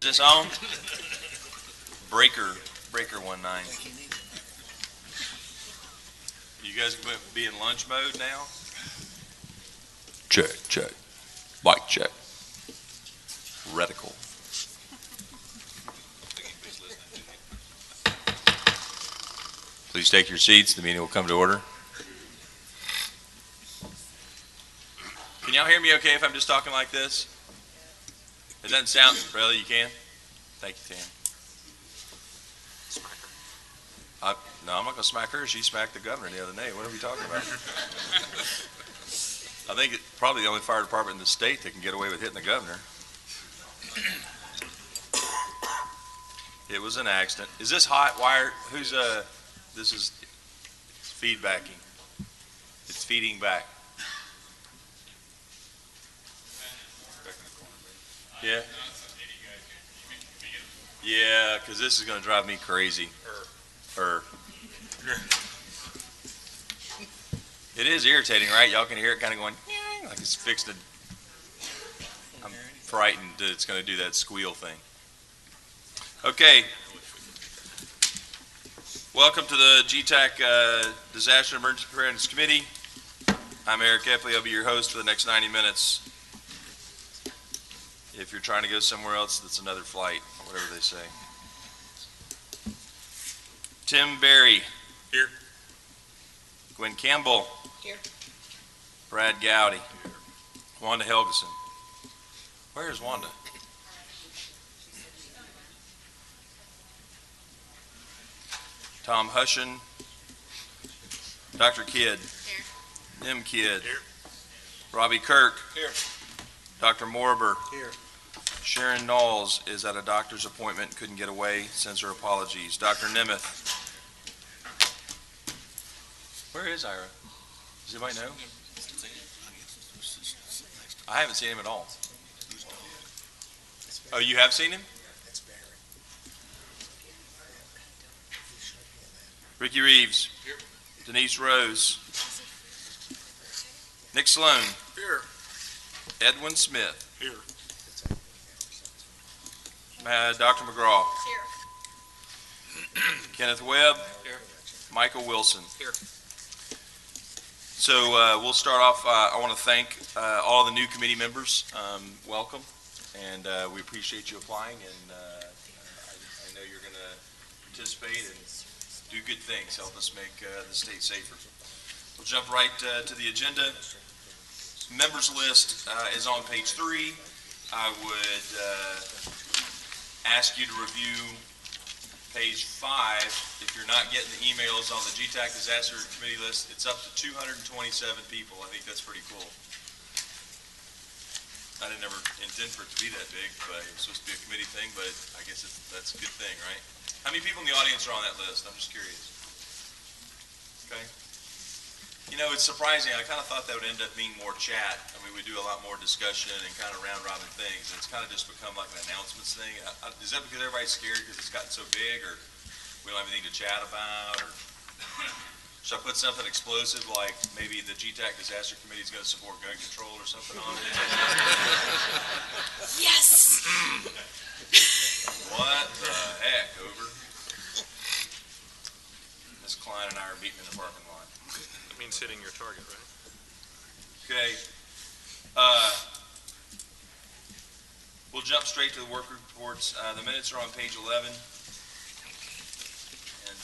Is this on? Breaker 19. You guys gonna be in lunch mode now? Check. Mic check. Reticle. Please take your seats. The meeting will come to order. Can y'all hear me okay if I'm just talking like this? It doesn't sound, really, you can? Thank you, Tam. No, I'm not going to smack her. She smacked the governor the other day. What are we talking about? I think it's probably the only fire department in the state that can get away with hitting the governor. It was an accident. Is this hot wire? This is feedbacking. It's feeding back. Yeah? Yeah, because this is going to drive me crazy. It is irritating, right? Y'all can hear it kind of going, like it's fixed to. I'm frightened that it's going to do that squeal thing. Okay. Welcome to the Getac Disaster and Emergency Preparedness Committee. I'm Eric Epley. I'll be your host for the next 90 minutes. If you're trying to go somewhere else, that's another flight, or whatever they say. Tim Berry. Here. Gwen Campbell. Here. Brad Gowdy. Here. Wanda Helgeson. Where is Wanda? Tom Hushin. Dr. Kidd. Here. Nim Kidd. Here. Robbie Kirk. Here. Dr. Morber. Here. Sharon Knowles is at a doctor's appointment, couldn't get away, sends her apologies. Dr. Nemeth. Where is Ira? Does anybody know? I haven't seen him at all. Oh, you have seen him? Ricky Reeves. Here. Denise Rose. Nick Sloan. Here. Edwin Smith. Here. Dr. McGraw. Here. Kenneth Webb. Here. Michael Wilson. Here. So we'll start off. I want to thank all the new committee members. Welcome, and we appreciate you applying. And I know you're going to participate and do good things, help us make the state safer. We'll jump right to the agenda. Members list is on page 3. I would ask you to review page 5. If you're not getting the emails on the Getac Disaster Committee list, it's up to 227 people. I think that's pretty cool. I didn't ever intend for it to be that big, but it was supposed to be a committee thing, but I guess that's a good thing, right? How many people in the audience are on that list? I'm just curious. Okay. You know, it's surprising. I kind of thought that would end up being more chat. I mean, we do a lot more discussion and kind of round-robin things. It's kind of just become like an announcements thing. Is that because everybody's scared because it's gotten so big, or we don't have anything to chat about? Or should I put something explosive like maybe the Getac Disaster Committee is going to support gun control or something on it? Yes. What the heck, Over? Miss Klein and I are beating in the parking lot. That means hitting your target, right? Okay. We'll jump straight to the work reports. The minutes are on page 11. And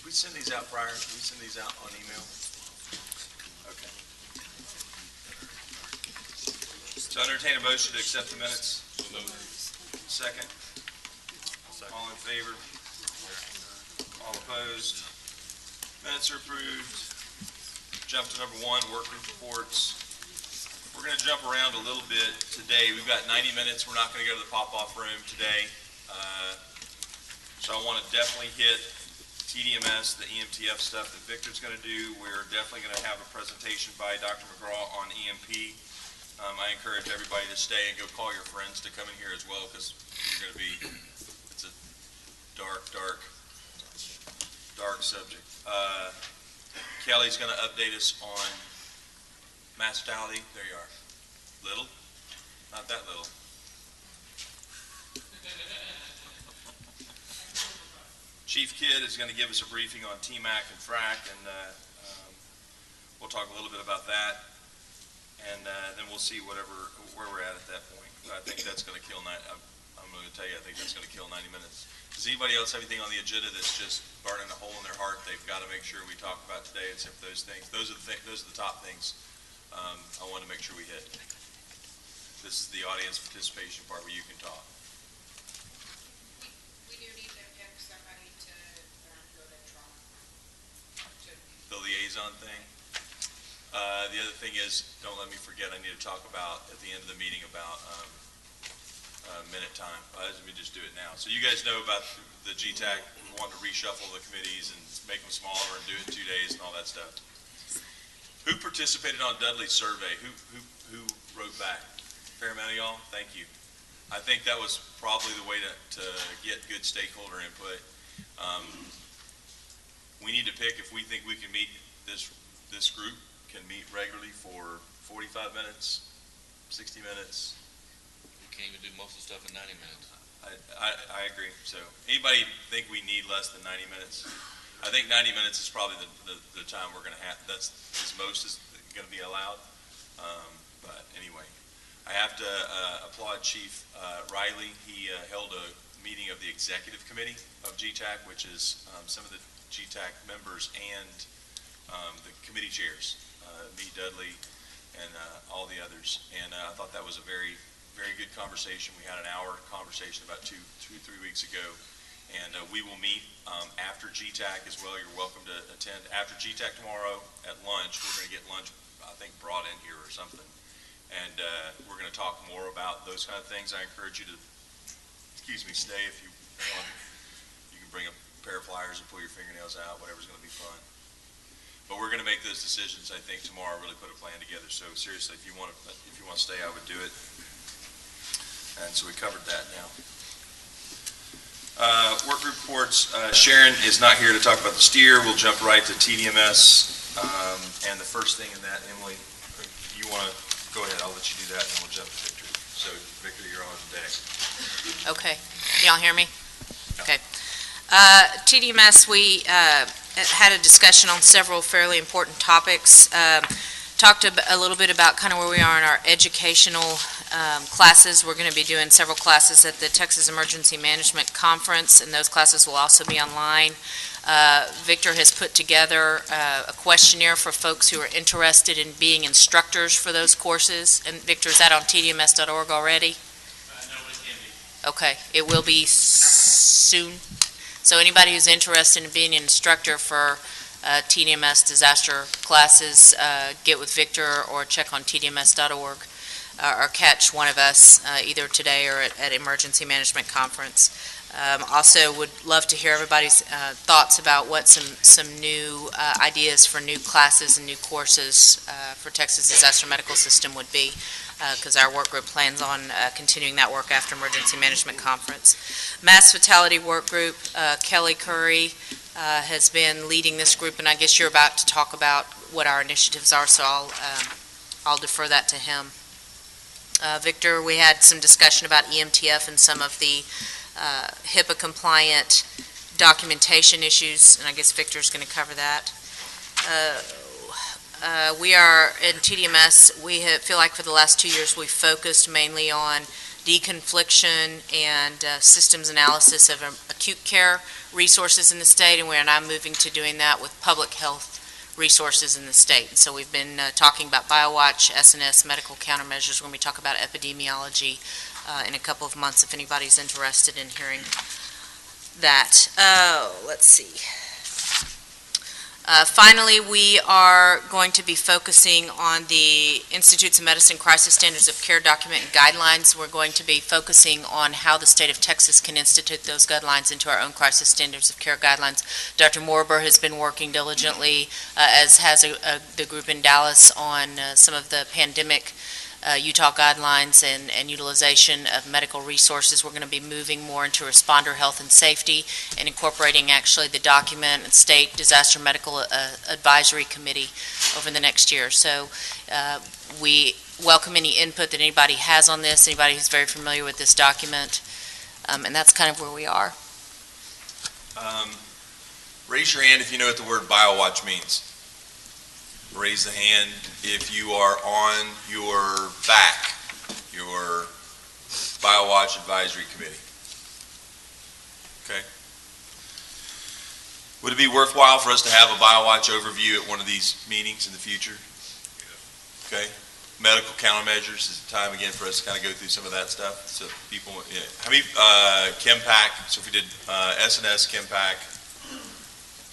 we send these out prior? Did we send these out on email? Okay. So entertain a motion to accept the minutes. Second. All in favor? All opposed? Minutes are approved. Jump to number 1, work reports. We're going to jump around a little bit today. We've got 90 minutes. We're not going to go to the pop-off room today. So I want to definitely hit TDMS, the EMTF stuff that Victor's going to do. We're definitely going to have a presentation by Dr. McGraw on EMP. I encourage everybody to stay and go call your friends to come in here as well, because you're going to be, it's a dark subject. Kelly's going to update us on mass fatality. There you are. Little? Not that little. Chief Kidd is going to give us a briefing on TMAC and FRAC, and we'll talk a little bit about that, and then we'll see where we're at that point. But I think that's going to kill. I'm going to tell you, I think that's going to kill 90 minutes. Does anybody else have anything on the agenda that's just burning a hole in their heart they've got to make sure we talk about today, except those things? Those are the top things I want to make sure we hit. This is the audience participation part where you can talk. We do need to pick somebody to go to Trump. The liaison thing. The other thing is, don't let me forget, I need to talk about, at the end of the meeting, about minute time. Let me just do it now. So you guys know about the Getac, wanting to reshuffle the committees and make them smaller and do it in 2 days and all that stuff. Who participated on Dudley's survey? Who wrote back? Fair amount of y'all? Thank you. I think that was probably the way to get good stakeholder input. We need to pick if we think we can meet this group can meet regularly for 45 minutes, 60 minutes. We can't even do most of the stuff in 90 minutes. I agree. So anybody think we need less than 90 minutes? I think 90 minutes is probably the time we're going to have. That's as most is going to be allowed. But anyway, I have to applaud Chief Riley. He held a meeting of the executive committee of Getac, which is some of the Getac members and the committee chairs, me, Dudley, and all the others. And I thought that was a very, very good conversation. We had an hour conversation about 3 weeks ago. And we will meet after Getac as well. You're welcome to attend after Getac tomorrow at lunch. We're going to get lunch, I think, brought in here or something. And we're going to talk more about those kind of things. I encourage you to, stay if you want. You can bring a pair of pliers and pull your fingernails out, whatever's going to be fun. But we're going to make those decisions, I think, tomorrow, really put a plan together. So seriously, if you want to stay, I would do it. And so we covered that now. Work group reports. Sharon is not here to talk about the steer. We'll jump right to TDMS. And the first thing in that, Emily, you want to go ahead. I'll let you do that, and then we'll jump to Victor. So, Victor, you're on deck. Okay. Y'all hear me? Okay. TDMS, we had a discussion on several fairly important topics. Talked a little bit about kind of where we are in our educational classes. We're going to be doing several classes at the Texas Emergency Management Conference, and those classes will also be online. Victor has put together a questionnaire for folks who are interested in being instructors for those courses. And Victor, is that on tdms.org already? No, it can be. Okay, it will be soon. So anybody who's interested in being an instructor for TDMS disaster classes, get with Victor or check on tdms.org or catch one of us either today or at Emergency Management Conference. Also would love to hear everybody's thoughts about what some new ideas for new classes and new courses for Texas Disaster Medical System would be, because our work group plans on continuing that work after Emergency Management Conference. Mass Fatality Work Group, Kelly Curry has been leading this group, and I guess you're about to talk about what our initiatives are, so I'll defer that to him. Victor, we had some discussion about EMTF and some of the HIPAA compliant documentation issues, and I guess Victor's going to cover that. We are in TDMS, we feel like for the last 2 years we've focused mainly on deconfliction and systems analysis of acute care resources in the state, and we're now moving to doing that with public health resources in the state. And so we've been talking about BioWatch, SNS, medical countermeasures when we talk about epidemiology in a couple of months if anybody's interested in hearing that. Let's see. Finally, we are going to be focusing on the Institutes of Medicine Crisis Standards of Care document and guidelines. We're going to be focusing on how the state of Texas can institute those guidelines into our own crisis standards of care guidelines. Dr. Morber has been working diligently, as has the group in Dallas, on some of the pandemic Utah guidelines and utilization of medical resources. We're going to be moving more into responder health and safety and incorporating actually the document and state disaster medical advisory committee over the next year. So we welcome any input that anybody has on this, anybody who's very familiar with this document, and that's kind of where we are. Raise your hand if you know what the word BioWatch means. Raise the hand if you are on your back, your BioWatch Advisory Committee. Okay. Would it be worthwhile for us to have a BioWatch overview at one of these meetings in the future? Okay. Medical countermeasures is the time again for us to kind of go through some of that stuff. So people, how many ChemPack? So if we did SNS ChemPack,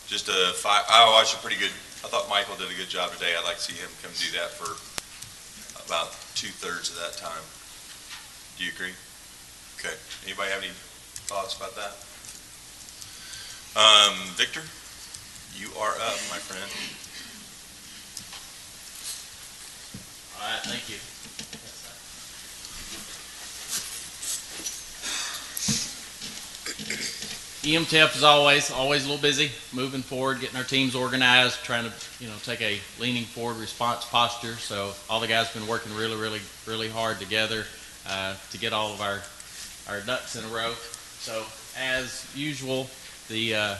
just a five. BioWatch is pretty good. I thought Michael did a good job today. I'd like to see him come do that for about 2/3 of that time. Do you agree? Okay. Anybody have any thoughts about that? Victor, you are up, my friend. All right, thank you. EMTF is always a little busy, moving forward, getting our teams organized, trying to, take a leaning forward response posture. So all the guys have been working really hard together to get all of our ducks in a row. So as usual, the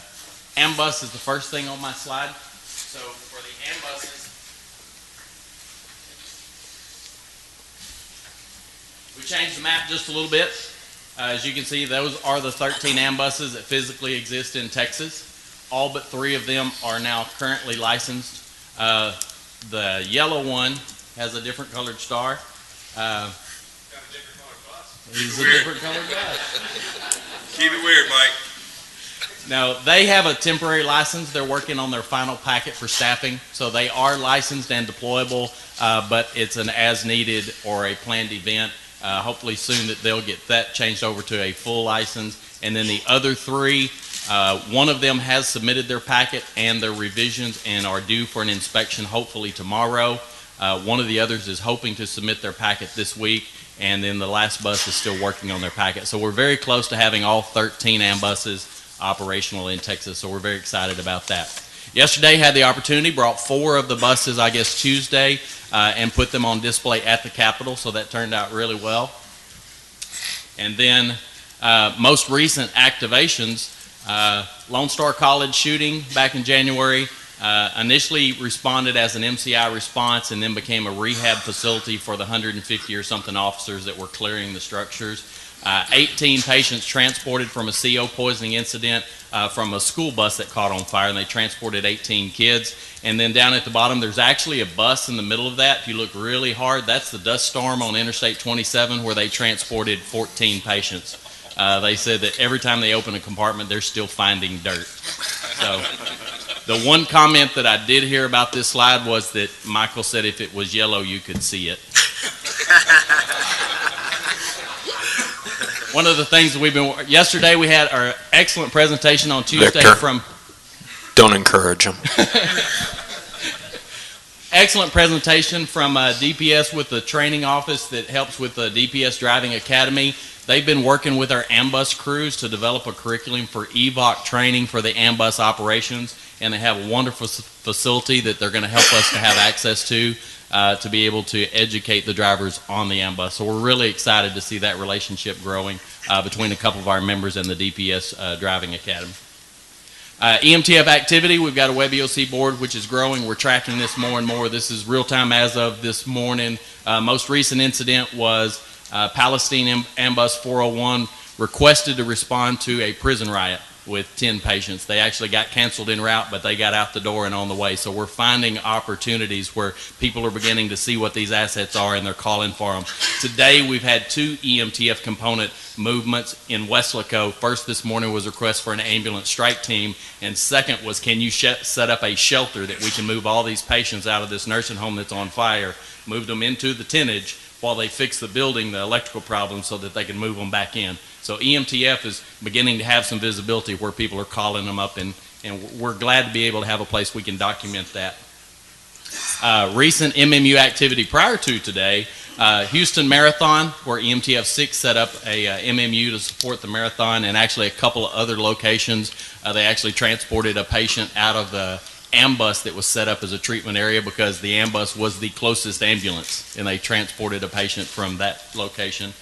AMBUS is the first thing on my slide. So for the AMBUSes, we changed the map just a little bit. As you can see, those are the 13 AMBUSes that physically exist in Texas. All but 3 of them are now currently licensed. The yellow one has a different colored star. Got a different colored bus. He's a different colored bus. Keep it weird, Mike. Now, they have a temporary license. They're working on their final packet for staffing. So they are licensed and deployable, but it's an as-needed or a planned event. Hopefully soon that they'll get that changed over to a full license. And then the other 3, one of them has submitted their packet and their revisions and are due for an inspection hopefully tomorrow. One of the others is hoping to submit their packet this week, and then the last bus is still working on their packet. So we're very close to having all 13 AMBUSes operational in Texas, so we're very excited about that. Yesterday had the opportunity, brought 4 of the buses, I guess Tuesday, and put them on display at the Capitol, so that turned out really well. And then most recent activations, Lone Star College shooting back in January, initially responded as an MCI response and then became a rehab facility for the 150 or something officers that were clearing the structures. 18 patients transported from a CO poisoning incident from a school bus that caught on fire, and they transported 18 kids. And then down at the bottom, there's actually a bus in the middle of that. If you look really hard, that's the dust storm on Interstate 27 where they transported 14 patients. They said that every time they open a compartment, they're still finding dirt. So the one comment that I did hear about this slide was that Michael said if it was yellow, you could see it. One of the things that yesterday we had our excellent presentation on Tuesday Victor, don't encourage them. Excellent presentation from DPS with the training office that helps with the DPS Driving Academy. They've been working with our AMBUS crews to develop a curriculum for EVOC training for the AMBUS operations, and they have a wonderful facility that they're going to help us to have access to be able to educate the drivers on the AMBUS. So we're really excited to see that relationship growing between a couple of our members and the DPS Driving Academy. EMTF activity, we've got a Web EOC board which is growing. We're tracking this more and more. This is real time as of this morning. Most recent incident was Palestine AMBUS 401 requested to respond to a prison riot with 10 patients. They actually got canceled en route, but they got out the door and on the way. So we're finding opportunities where people are beginning to see what these assets are and they're calling for them. Today we've had 2 EMTF component movements in Weslaco. First this morning was a request for an ambulance strike team, and second was can you set up a shelter that we can move all these patients out of this nursing home that's on fire, move them into the tenage while they fix the building, the electrical problem, so that they can move them back in. So EMTF is beginning to have some visibility where people are calling them up, and we're glad to be able to have a place we can document that. Recent MMU activity prior to today Houston Marathon, where EMTF 6 set up a MMU to support the marathon, and actually a couple of other locations. They actually transported a patient out of the ambulance that was set up as a treatment area because the ambulance was the closest ambulance, and they transported a patient from that location.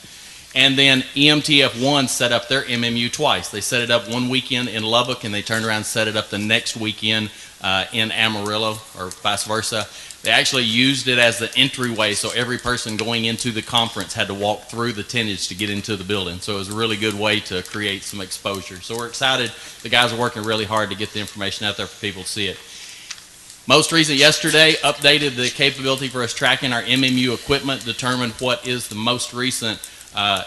And then EMTF 1 set up their MMU twice. They set it up one weekend in Lubbock, and they turned around and set it up the next weekend in Amarillo, or vice versa. They actually used it as the entryway, so every person going into the conference had to walk through the tonnage to get into the building. So it was a really good way to create some exposure. So we're excited. The guys are working really hard to get the information out there for people to see it. Most recent yesterday, updated the capability for us tracking our MMU equipment, determined what is the most recent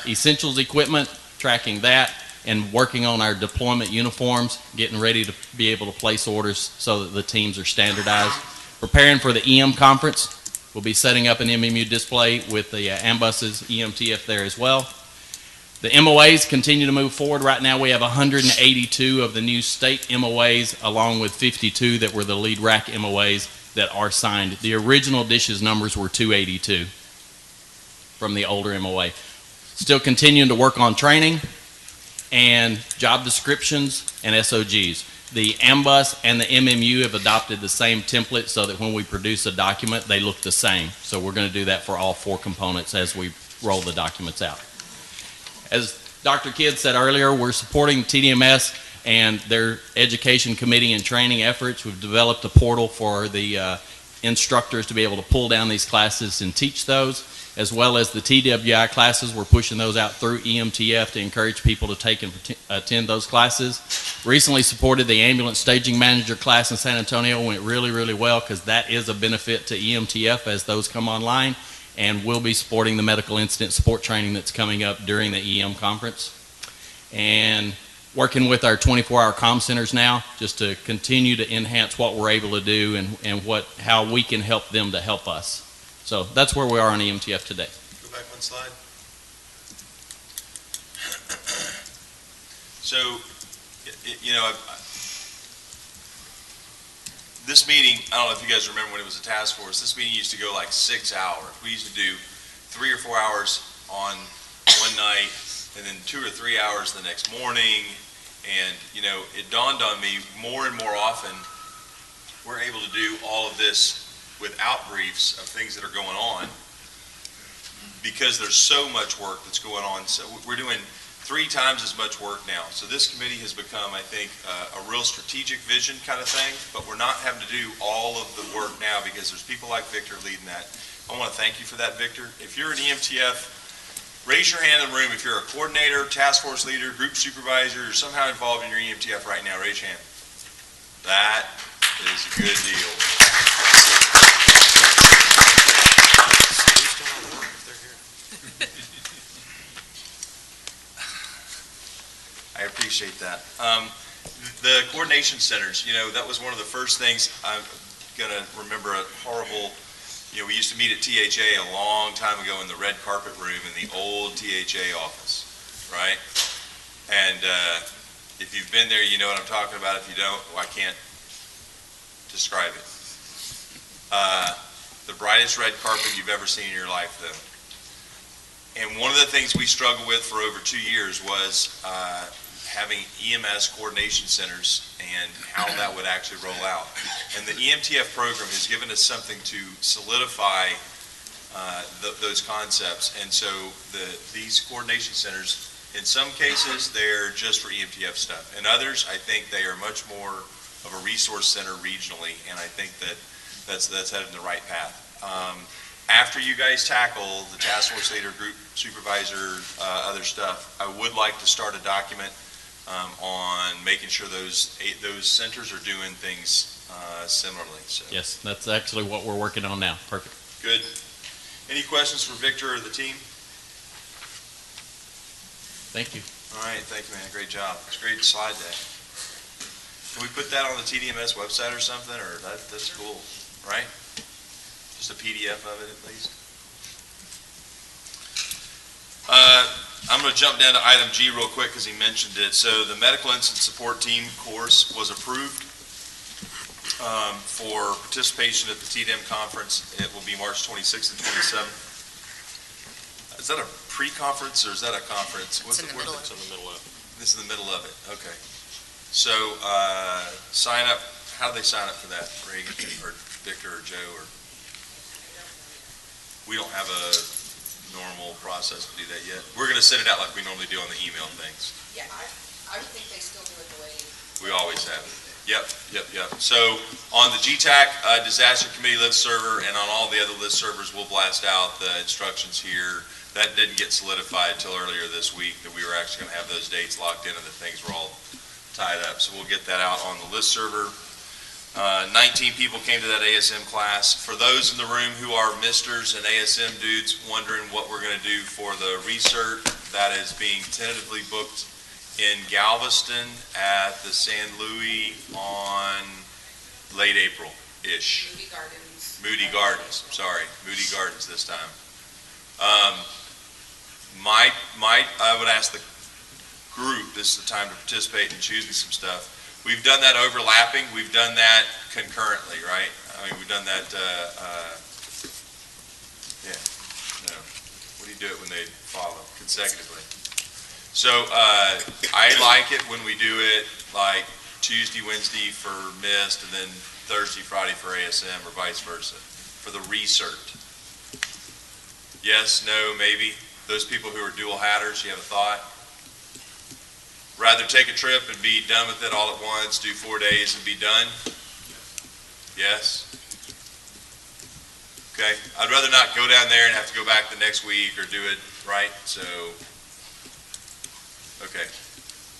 essentials equipment, tracking that, and working on our deployment uniforms, getting ready to be able to place orders so that the teams are standardized. Preparing for the EM conference, we'll be setting up an MMU display with the AMBUS's EMTF there as well. The MOAs continue to move forward. Right now we have 182 of the new state MOAs, along with 52 that were the lead rack MOAs that are signed. The original DISH's numbers were 282 from the older MOA. Still continuing to work on training and job descriptions and SOGs. The AMBUS and the MMU have adopted the same template so that when we produce a document, they look the same. So we're going to do that for all 4 components as we roll the documents out. As Dr. Kidd said earlier, we're supporting TDMS and their education committee and training efforts. We've developed a portal for the instructors to be able to pull down these classes and teach those, as well as the TWI classes. We're pushing those out through EMTF to encourage people to take and attend those classes. Recently supported the ambulance staging manager class in San Antonio. Went really, really well because that is a benefit to EMTF as those come online. And we'll be supporting the medical incident support training that's coming up during the EM conference. And working with our 24-hour comm centers now just to continue to enhance what we're able to do and how we can help them to help us. So that's where we are on EMTF today. Go back one slide. So, you know, this meeting, I don't know if you guys remember when it was a task force, this meeting used to go like 6 hours. We used to do 3 or 4 hours on one night and then 2 or 3 hours the next morning. And, you know, it dawned on me more and more often we're able to do all of this without briefs of things that are going on because there's so much work that's going on. So we're doing 3 times as much work now. So this committee has become, I think, a real strategic vision kind of thing, but we're not having to do all of the work now because there's people like Victor leading that. I want to thank you for that, Victor. If you're an EMTF, raise your hand in the room. If you're a coordinator, task force leader, group supervisor, or somehow involved in your EMTF right now, raise your hand. That is a good deal. I appreciate that. The coordination centers, you know, that was one of the first things. I'm going to remember a horrible, you know, we used to meet at THA a long time ago in the red carpet room in the old THA office, right? And if you've been there, you know what I'm talking about. If you don't, well, I can't describe it. The brightest red carpet you've ever seen in your life, though. And one of the things we struggled with for over 2 years was having EMS coordination centers and how that would actually roll out. And the EMTF program has given us something to solidify those concepts. And so these coordination centers, in some cases, they're just for EMTF stuff. In others, I think they are much more of a resource center regionally, and I think that's headed in the right path. After you guys tackle the task force leader, group supervisor, other stuff, I would like to start a document on making sure those centers are doing things similarly. So. Yes, that's actually what we're working on now. Perfect. Good. Any questions for Victor or the team? Thank you. All right, thank you, man. Great job. It's a great slide deck. Can we put that on the TDMS website or something? Or that's cool, right? Just a PDF of it at least. I'm going to jump down to item G real quick because he mentioned it. So the medical incident support team course was approved for participation at the TDM conference. It will be March 26th and 27th. is that a pre-conference or is that a conference? It's in the middle of It's in the middle of it. This is the middle of it, okay. So, sign up, how do they sign up for that, Reagan, or Victor, or Joe, or? We don't have a normal process to do that yet. We're gonna send it out like we normally do on the email things. Yeah, I would think they still do it the way. We always have it. Yep. So on the Getac Disaster Committee list server and on all the other list servers, we'll blast out the instructions here. That didn't get solidified until earlier this week, that we were actually going to have those dates locked in and that things were all tied up. So we'll get that out on the list server. 19 people came to that ASM class. For those in the room who are misters and ASM dudes wondering what we're going to do for the research, that is being tentatively booked in Galveston at the San Luis on late April-ish. Moody Gardens this time. I would ask the group, this is the time to participate in choosing some stuff. We've done that overlapping, we've done that concurrently, right? I mean, we've done that, what do you do it when they follow consecutively? So I like it when we do it like Tuesday, Wednesday for MIST, and then Thursday, Friday for ASM, or vice versa, for the recert. Yes, no, maybe? Those people who are dual hatters, you have a thought? Rather take a trip and be done with it all at once, do 4 days and be done? Yes? Okay, I'd rather not go down there and have to go back the next week or do it, right? So, okay.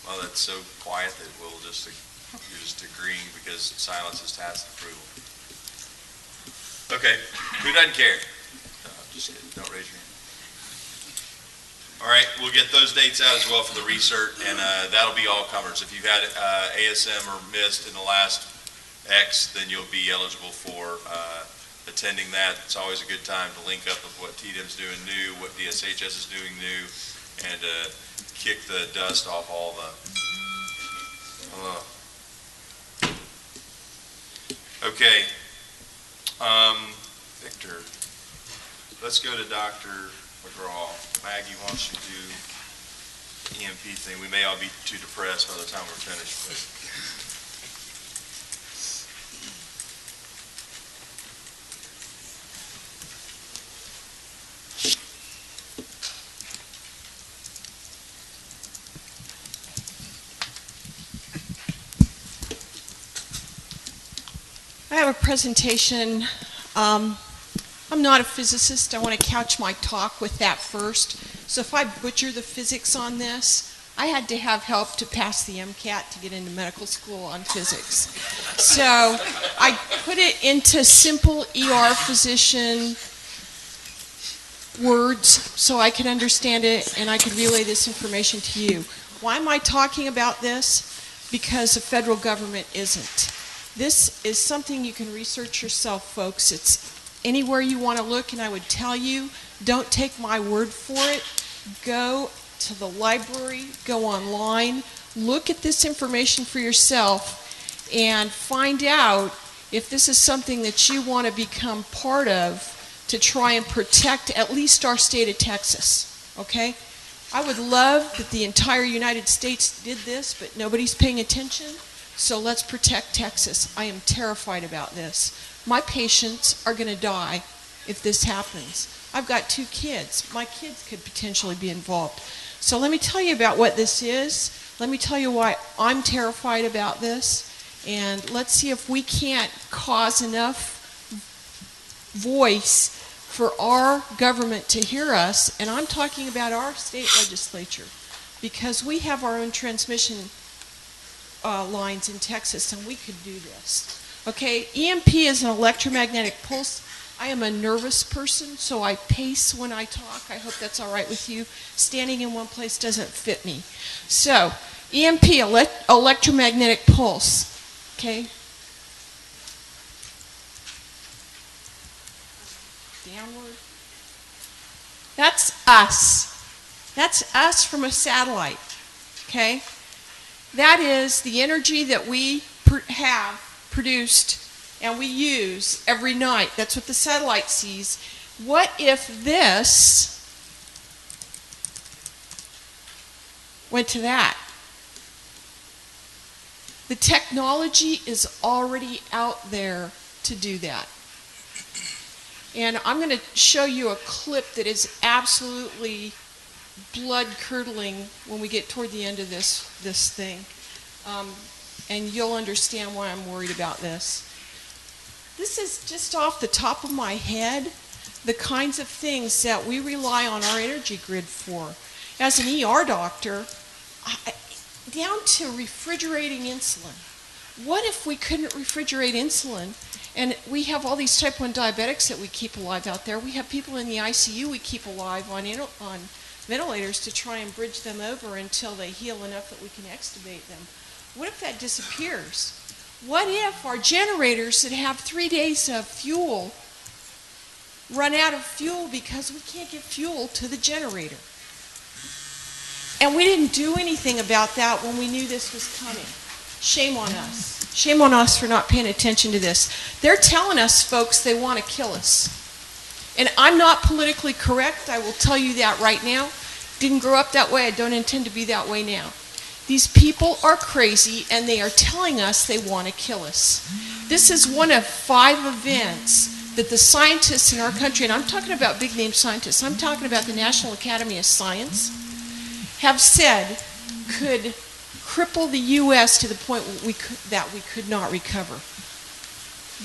Well, that's so quiet that you're just agreeing because silence is tacit approval. Okay, who doesn't care? No, I'm just kidding, don't raise your hand. All right, we'll get those dates out as well for the research, and that'll be all comers. If you've had ASM or MIST in the last X, then you'll be eligible for attending that. It's always a good time to link up with what TDIM's doing new, what DSHS is doing new, and kick the dust off all the... Okay. Victor, let's go to Dr. McGraw. Maggie, why don't you do the EMP thing? We may all be too depressed by the time we're finished. But. I have a presentation. I'm not a physicist. I want to couch my talk with that first. So if I butcher the physics on this, I had to have help to pass the MCAT to get into medical school on physics. So I put it into simple ER physician words so I could understand it and I could relay this information to you. Why am I talking about this? Because the federal government isn't. This is something you can research yourself, folks. It's anywhere you want to look, and I would tell you, don't take my word for it. Go to the library, go online, look at this information for yourself, and find out if this is something that you want to become part of to try and protect at least our state of Texas, okay? I would love that the entire United States did this, but nobody's paying attention, so let's protect Texas. I am terrified about this. My patients are going to die if this happens. I've got 2 kids. My kids could potentially be involved. So let me tell you about what this is. Let me tell you why I'm terrified about this. And let's see if we can't cause enough voice for our government to hear us. And I'm talking about our state legislature, because we have our own transmission lines in Texas, and we could do this. Okay, EMP is an electromagnetic pulse. I am a nervous person, so I pace when I talk. I hope that's all right with you. Standing in one place doesn't fit me. So, EMP, electromagnetic pulse. Okay. Downward. That's us. That's us from a satellite. Okay. That is the energy that we have produced and we use every night. That's what the satellite sees. What if this went to that. The technology is already out there to do that. And I'm going to show you a clip that is absolutely blood-curdling when we get toward the end of this thing. And you'll understand why I'm worried about this. This is just off the top of my head, the kinds of things that we rely on our energy grid for. As an ER doctor, down to refrigerating insulin. What if we couldn't refrigerate insulin? And we have all these type 1 diabetics that we keep alive out there. We have people in the ICU we keep alive on ventilators to try and bridge them over until they heal enough that we can extubate them. What if that disappears? What if our generators that have 3 days of fuel run out of fuel because we can't get fuel to the generator? And we didn't do anything about that when we knew this was coming. Shame on us. Shame on us for not paying attention to this. They're telling us, folks, they want to kill us. And I'm not politically correct. I will tell you that right now. Didn't grow up that way. I don't intend to be that way now. These people are crazy, and they are telling us they want to kill us. This is one of 5 events that the scientists in our country, and I'm talking about big-name scientists, I'm talking about the National Academy of Science, have said could cripple the U.S. to the point that we could not recover.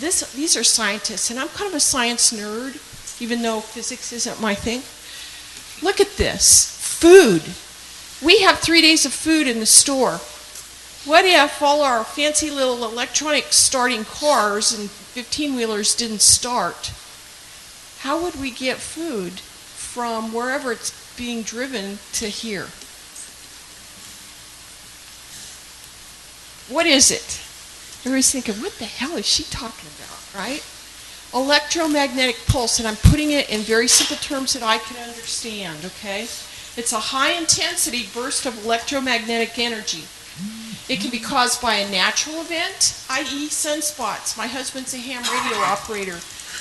These are scientists, and I'm kind of a science nerd, even though physics isn't my thing. Look at this. Food. We have 3 days of food in the store. What if all our fancy little electronic starting cars and 15-wheelers didn't start? How would we get food from wherever it's being driven to here? What is it? Everybody's thinking, what the hell is she talking about, right? Electromagnetic pulse, and I'm putting it in very simple terms that I can understand, okay? It's a high-intensity burst of electromagnetic energy. It can be caused by a natural event, i.e. sunspots. My husband's a ham radio operator,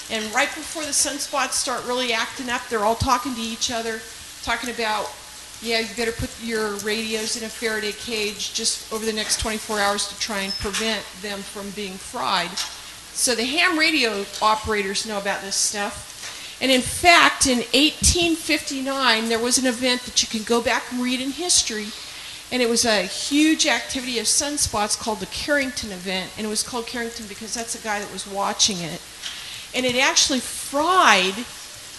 and right before the sunspots start really acting up, they're all talking to each other, talking about, yeah, you better put your radios in a Faraday cage just over the next 24 hours to try and prevent them from being fried. So the ham radio operators know about this stuff. And in fact, in 1859, there was an event that you can go back and read in history, and it was a huge activity of sunspots called the Carrington event, and it was called Carrington because that's the guy that was watching it. And it actually fried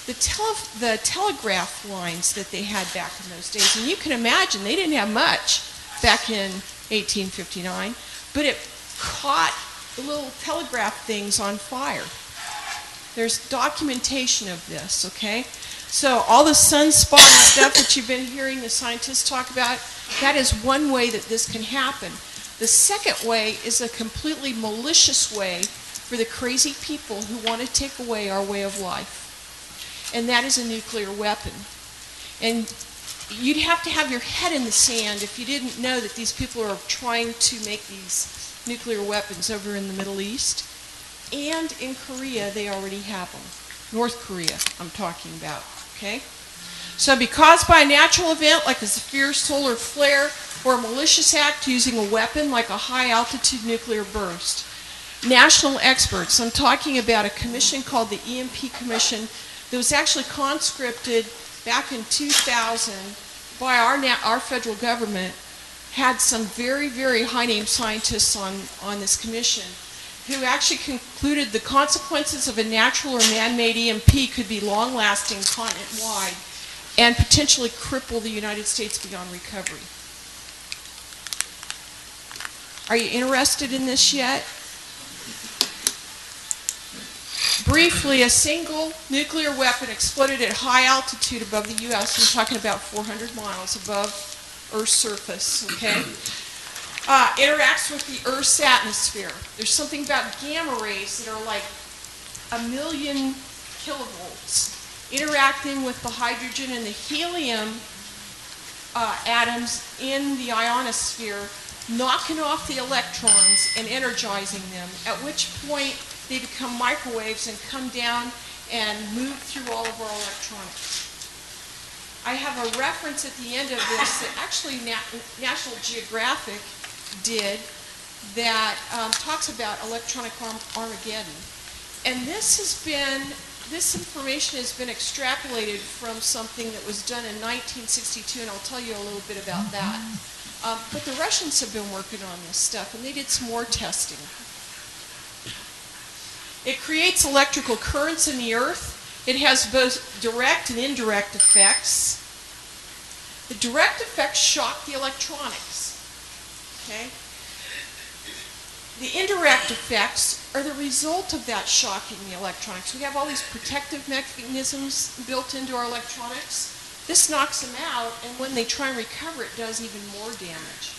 the telegraph lines that they had back in those days. And you can imagine they didn't have much back in 1859, but it caught the little telegraph things on fire. There's documentation of this, okay? So all the sunspot stuff that you've been hearing the scientists talk about, that is one way that this can happen. The second way is a completely malicious way for the crazy people who want to take away our way of life. And that is a nuclear weapon. And you'd have to have your head in the sand if you didn't know that these people are trying to make these nuclear weapons over in the Middle East. And in Korea, they already have them. North Korea, I'm talking about, okay? So be caused by a natural event like a severe solar flare or a malicious act using a weapon like a high-altitude nuclear burst. National experts, I'm talking about a commission called the EMP Commission that was actually conscripted back in 2000 by our federal government, had some very, very high-name scientists on this commission who actually concluded the consequences of a natural or man-made EMP could be long-lasting, continent-wide, and potentially cripple the United States beyond recovery. Are you interested in this yet? Briefly, a single nuclear weapon exploded at high altitude above the U.S. I'm talking about 400 miles above Earth's surface, okay? Interacts with the Earth's atmosphere. There's something about gamma rays that are like 1,000,000 kilovolts interacting with the hydrogen and the helium atoms in the ionosphere, knocking off the electrons and energizing them, at which point they become microwaves and come down and move through all of our electronics. I have a reference at the end of this that actually National Geographic did that talks about electronic Armageddon. And this information has been extrapolated from something that was done in 1962, and I'll tell you a little bit about that. But the Russians have been working on this stuff, and they did some more testing. It creates electrical currents in the earth. It has both direct and indirect effects. The direct effects shock the electronics. Okay? The indirect effects are the result of that shocking the electronics. We have all these protective mechanisms built into our electronics. This knocks them out, and when they try and recover, it does even more damage.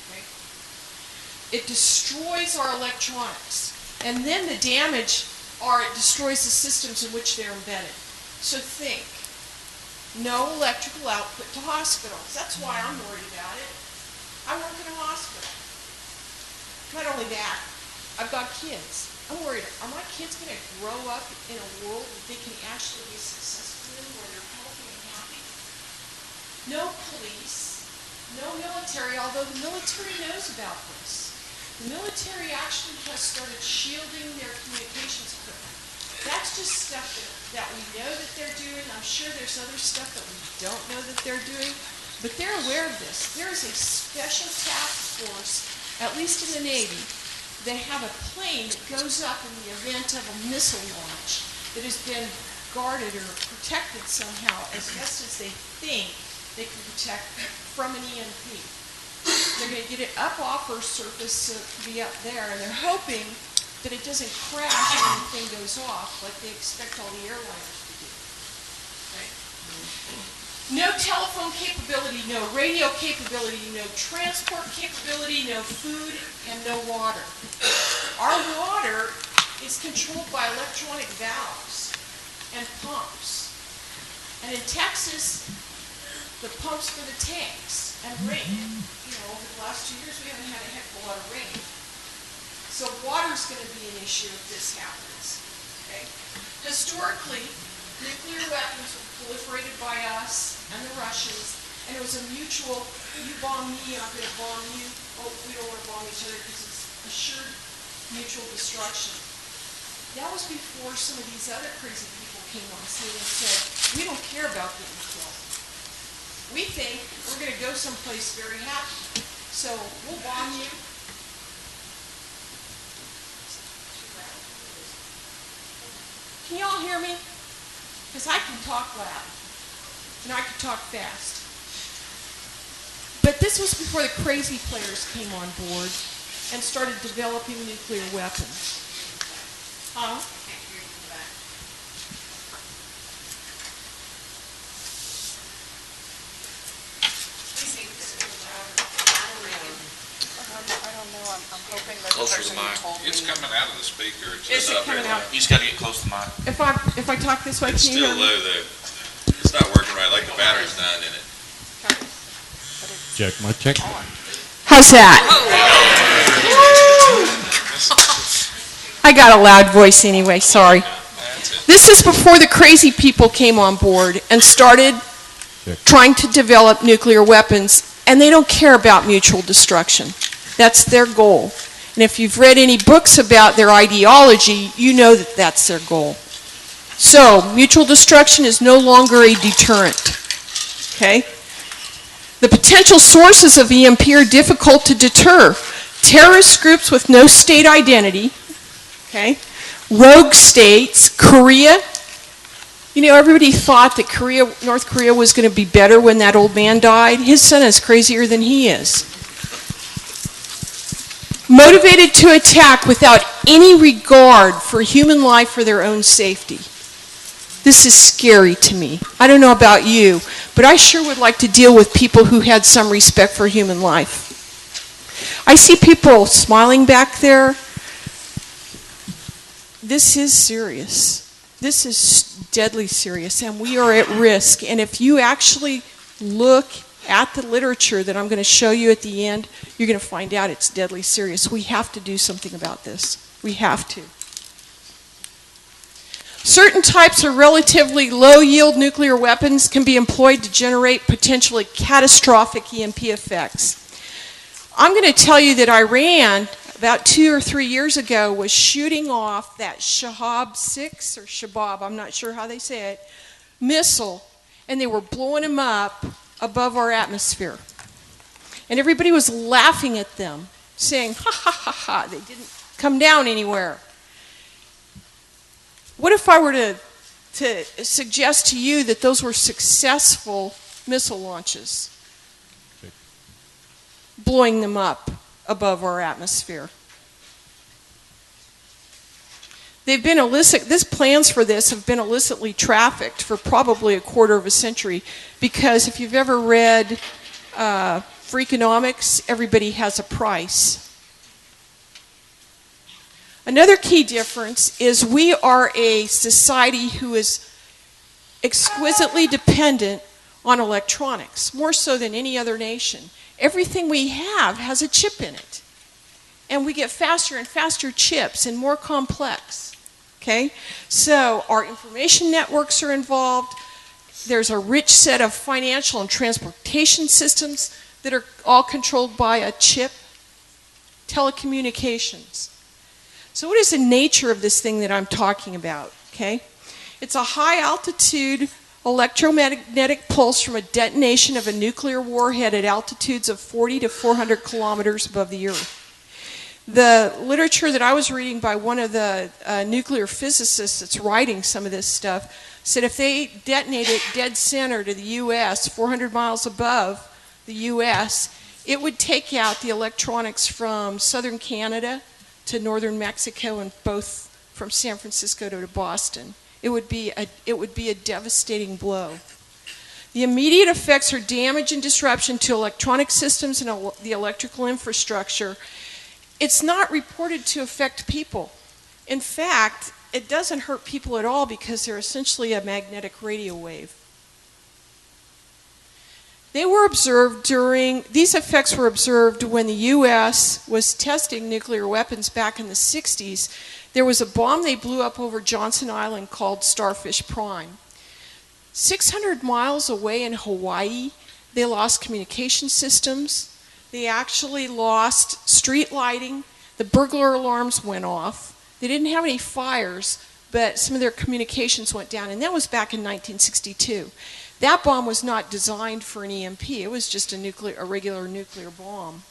Okay? It destroys our electronics. And then the damage it destroys the systems in which they're embedded. So think, no electrical output to hospitals. That's why I'm worried about it. I work in a hospital. Not only that, I've got kids. I'm worried, are my kids going to grow up in a world that they can actually be successful in, where they're healthy and happy? No police, no military, although the military knows about this. The military actually has started shielding their communications equipment. That's just stuff that we know that they're doing. I'm sure there's other stuff that we don't know that they're doing, but they're aware of this. There is a special task force, at least in the Navy, that have a plane that goes up in the event of a missile launch that has been guarded or protected somehow as best as they think they can protect from an EMP. They're going to get it up off Earth's surface so it can be up there, and they're hoping that it doesn't crash when the thing goes off like they expect all the airliners to do. Right? No telephone capability, no radio capability, no transport capability, no food, and no water. Our water is controlled by electronic valves and pumps. And in Texas, the pumps for the tanks and rain. Over the last 2 years, we haven't had a heck of a lot of rain. So water's going to be an issue if this happens. Okay? Historically, nuclear weapons were proliferated by us and the Russians, and it was a mutual, you bomb me, I'm going to bomb you. Oh, we don't want to bomb each other because it's assured mutual destruction. That was before some of these other crazy people came on scene and said, we don't care about getting killed. We think we're going to go someplace very happy. So we'll bomb you. Can you all hear me? Because I can talk loud. And I can talk fast. But this was before the crazy players came on board and started developing nuclear weapons. Huh? Closer to the mic. It's coming out of the speaker. Is it coming out? You just gotta get close to the mic. If I talk this way, It's can you still hear me? low though. It's not working right, like the battery's dying in it. Check my check. How's that? I got a loud voice anyway, sorry. That's it. This is before the crazy people came on board and started trying to develop nuclear weapons, and they don't care about mutual destruction. That's their goal. And if you've read any books about their ideology, you know that that's their goal. So, mutual destruction is no longer a deterrent. Okay? The potential sources of EMP are difficult to deter. Terrorist groups with no state identity, okay? Rogue states, Korea. You know, everybody thought that North Korea was going to be better when that old man died. His son is crazier than he is. Motivated to attack without any regard for human life or their own safety. This is scary to me. I don't know about you, but I sure would like to deal with people who had some respect for human life. I see people smiling back there. This is serious. This is deadly serious, and we are at risk. And if you actually look at the literature that I'm going to show you at the end, you're going to find out it's deadly serious. We have to do something about this. We have to. Certain types of relatively low-yield nuclear weapons can be employed to generate potentially catastrophic EMP effects. I'm going to tell you that Iran, about 2 or 3 years ago, was shooting off that Shahab 6, or Shabab, I'm not sure how they say it, missile, and they were blowing them up above our atmosphere. And everybody was laughing at them, saying, ha ha ha ha, they didn't come down anywhere. What if I were to suggest to you that those were successful missile launches, blowing them up above our atmosphere? They've been plans for this have been illicitly trafficked for probably a quarter of a century, because if you've ever read Freakonomics, everybody has a price. Another key difference is we are a society who is exquisitely dependent on electronics, more so than any other nation. Everything we have has a chip in it. And we get faster and faster chips and more complex. Okay? So our information networks are involved. There's a rich set of financial and transportation systems that are all controlled by a chip. Telecommunications. So what is the nature of this thing that I'm talking about? Okay? It's a high altitude electromagnetic pulse from a detonation of a nuclear warhead at altitudes of 40 to 400 kilometers above the Earth. The literature that I was reading by one of the nuclear physicists that's writing some of this stuff said if they detonate it dead center to the U.S., 400 miles above the U.S., it would take out the electronics from southern Canada to northern Mexico, and both from San Francisco to Boston. It would be a devastating blow. The immediate effects are damage and disruption to electronic systems and the electrical infrastructure. It's not reported to affect people. In fact, it doesn't hurt people at all because they're essentially a magnetic radio wave. These effects were observed when the U.S. was testing nuclear weapons back in the 60s. There was a bomb they blew up over Johnson Island called Starfish Prime. 600 miles away in Hawaii, they lost communication systems. They actually lost street lighting. The burglar alarms went off. They didn't have any fires, but some of their communications went down, and that was back in 1962. That bomb was not designed for an EMP. It was just a regular nuclear bomb.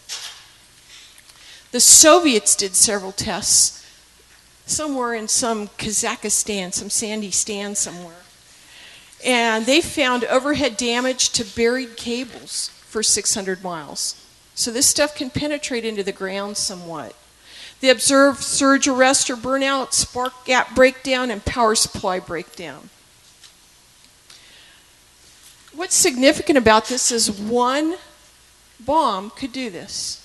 The Soviets did several tests somewhere in some Kazakhstan, some sandy stand somewhere. And they found overhead damage to buried cables for 600 miles. So this stuff can penetrate into the ground somewhat. They observed surge arrest or burnout, spark gap breakdown, and power supply breakdown. What's significant about this is one bomb could do this.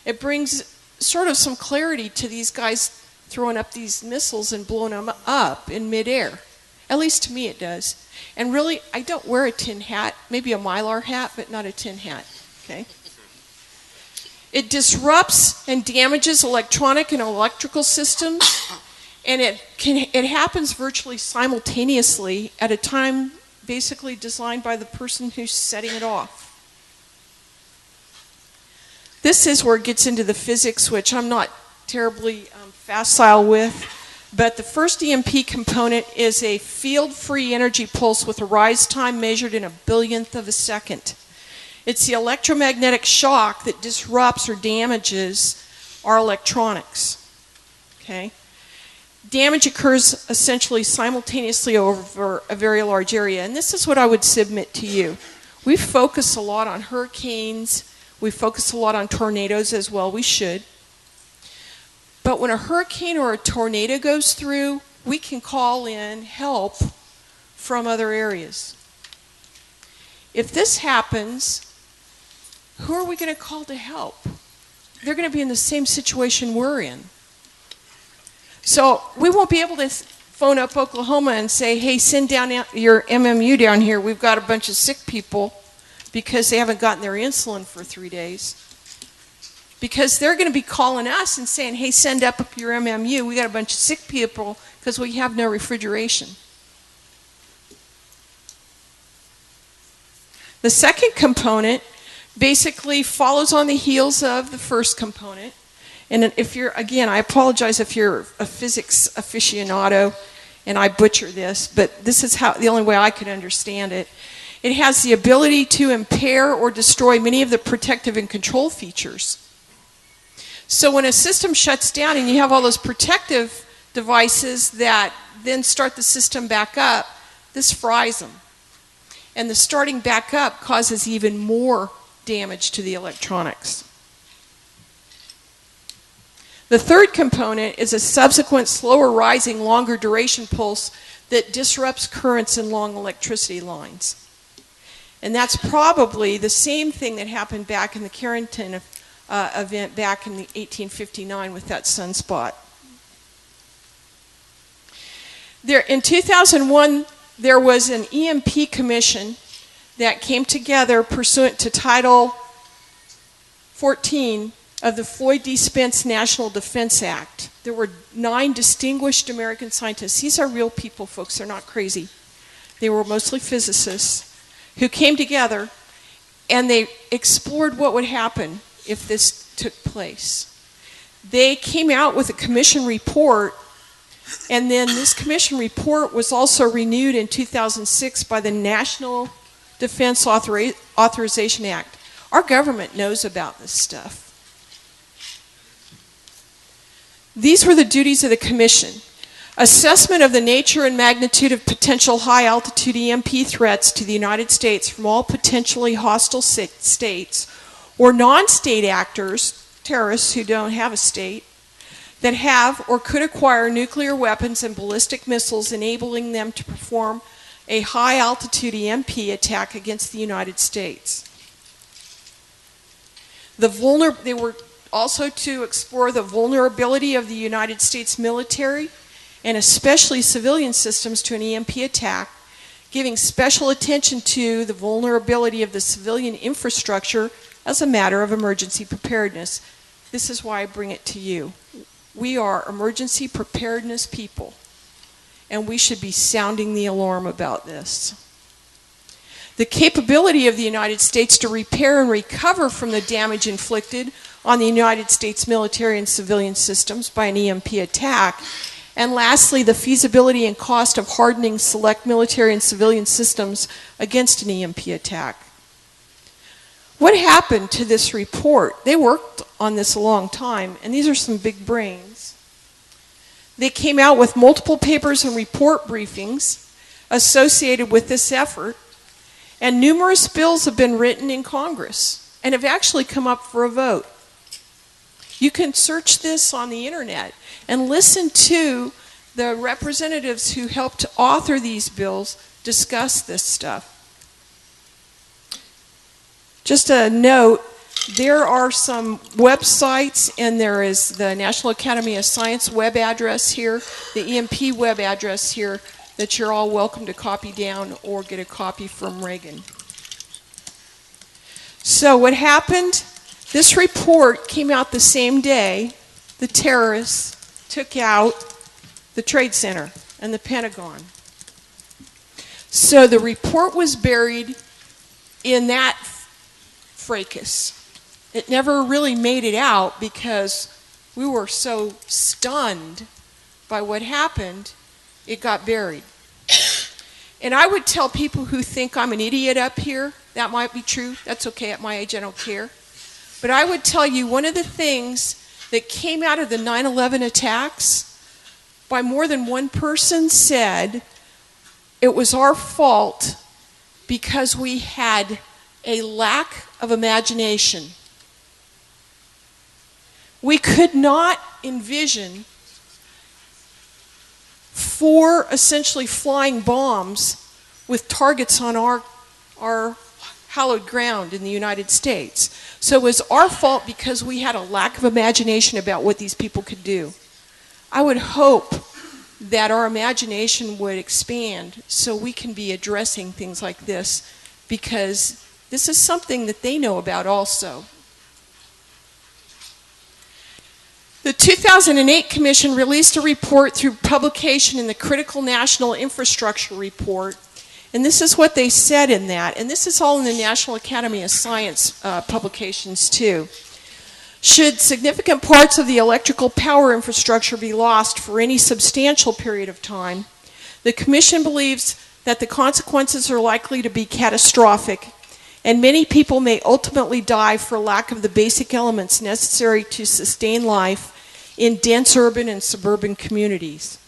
It brings sort of some clarity to these guys throwing up these missiles and blowing them up in midair. At least to me it does. And really, I don't wear a tin hat, maybe a Mylar hat, but not a tin hat. Okay? It disrupts and damages electronic and electrical systems, and it happens virtually simultaneously at a time basically designed by the person who's setting it off. This is where it gets into the physics, which I'm not terribly facile with, but the first EMP component is a field-free energy pulse with a rise time measured in a billionth of a second. It's the electromagnetic shock that disrupts or damages our electronics. Okay? Damage occurs essentially simultaneously over a very large area, and this is what I would submit to you. We focus a lot on hurricanes. We focus a lot on tornadoes as well. We should. But when a hurricane or a tornado goes through, we can call in help from other areas. If this happens, who are we going to call to help? They're going to be in the same situation we're in. So we won't be able to phone up Oklahoma and say, hey, send down your MMU down here. We've got a bunch of sick people because they haven't gotten their insulin for 3 days. because they're going to be calling us and saying, hey, send up your MMU. We got a bunch of sick people because we have no refrigeration. The second component basically follows on the heels of the first component. And if you're, again, I apologize if you're a physics aficionado and I butcher this, but this is how the only way I could understand it. It has the ability to impair or destroy many of the protective and control features. So when a system shuts down and you have all those protective devices that then start the system back up, this fries them. And the starting back up causes even more damage to the electronics. The third component is a subsequent slower rising, longer duration pulse that disrupts currents in long electricity lines. And that's probably the same thing that happened back in the Carrington event back in 1859 with that sunspot. In 2001, there was an EMP commission that came together pursuant to Title 14 of the Floyd D. Spence National Defense Act. There were 9 distinguished American scientists. These are real people, folks. They're not crazy. They were mostly physicists who came together and they explored what would happen if this took place. They came out with a commission report, and then this commission report was also renewed in 2006 by the National Defense Authorization Act. Our government knows about this stuff. These were the duties of the commission. Assessment of the nature and magnitude of potential high-altitude EMP threats to the United States from all potentially hostile states or non-state actors, terrorists who don't have a state, that have or could acquire nuclear weapons and ballistic missiles, enabling them to perform a high-altitude EMP attack against the United States. They were also to explore the vulnerability of the United States military and especially civilian systems to an EMP attack, giving special attention to the vulnerability of the civilian infrastructure as a matter of emergency preparedness. This is why I bring it to you. We are emergency preparedness people, and we should be sounding the alarm about this. The capability of the United States to repair and recover from the damage inflicted on the United States military and civilian systems by an EMP attack. And lastly, the feasibility and cost of hardening select military and civilian systems against an EMP attack. What happened to this report? They worked on this a long time, and these are some big brains. They came out with multiple papers and report briefings associated with this effort, and numerous bills have been written in Congress and have actually come up for a vote. You can search this on the internet and listen to the representatives who helped author these bills discuss this stuff. Just a note, there are some websites, and there is the National Academy of Science web address here, the EMP web address here, that you're all welcome to copy down or get a copy from Reagan. So what happened? This report came out the same day the terrorists took out the Trade Center and the Pentagon. So the report was buried in that fracas. It never really made it out because we were so stunned by what happened, it got buried. And I would tell people who think I'm an idiot up here, that might be true, that's okay, at my age I don't care. But I would tell you one of the things that came out of the 9/11 attacks, by more than one person said, it was our fault because we had a lack of imagination. We could not envision 4 essentially flying bombs with targets on our hallowed ground in the United States. So it was our fault because we had a lack of imagination about what these people could do. I would hope that our imagination would expand so we can be addressing things like this, because this is something that they know about also. The 2008 Commission released a report through publication in the Critical National Infrastructure Report, and this is what they said in that, and this is all in the National Academy of Science publications too. Should significant parts of the electrical power infrastructure be lost for any substantial period of time, the Commission believes that the consequences are likely to be catastrophic, and many people may ultimately die for lack of the basic elements necessary to sustain life in dense urban and suburban communities.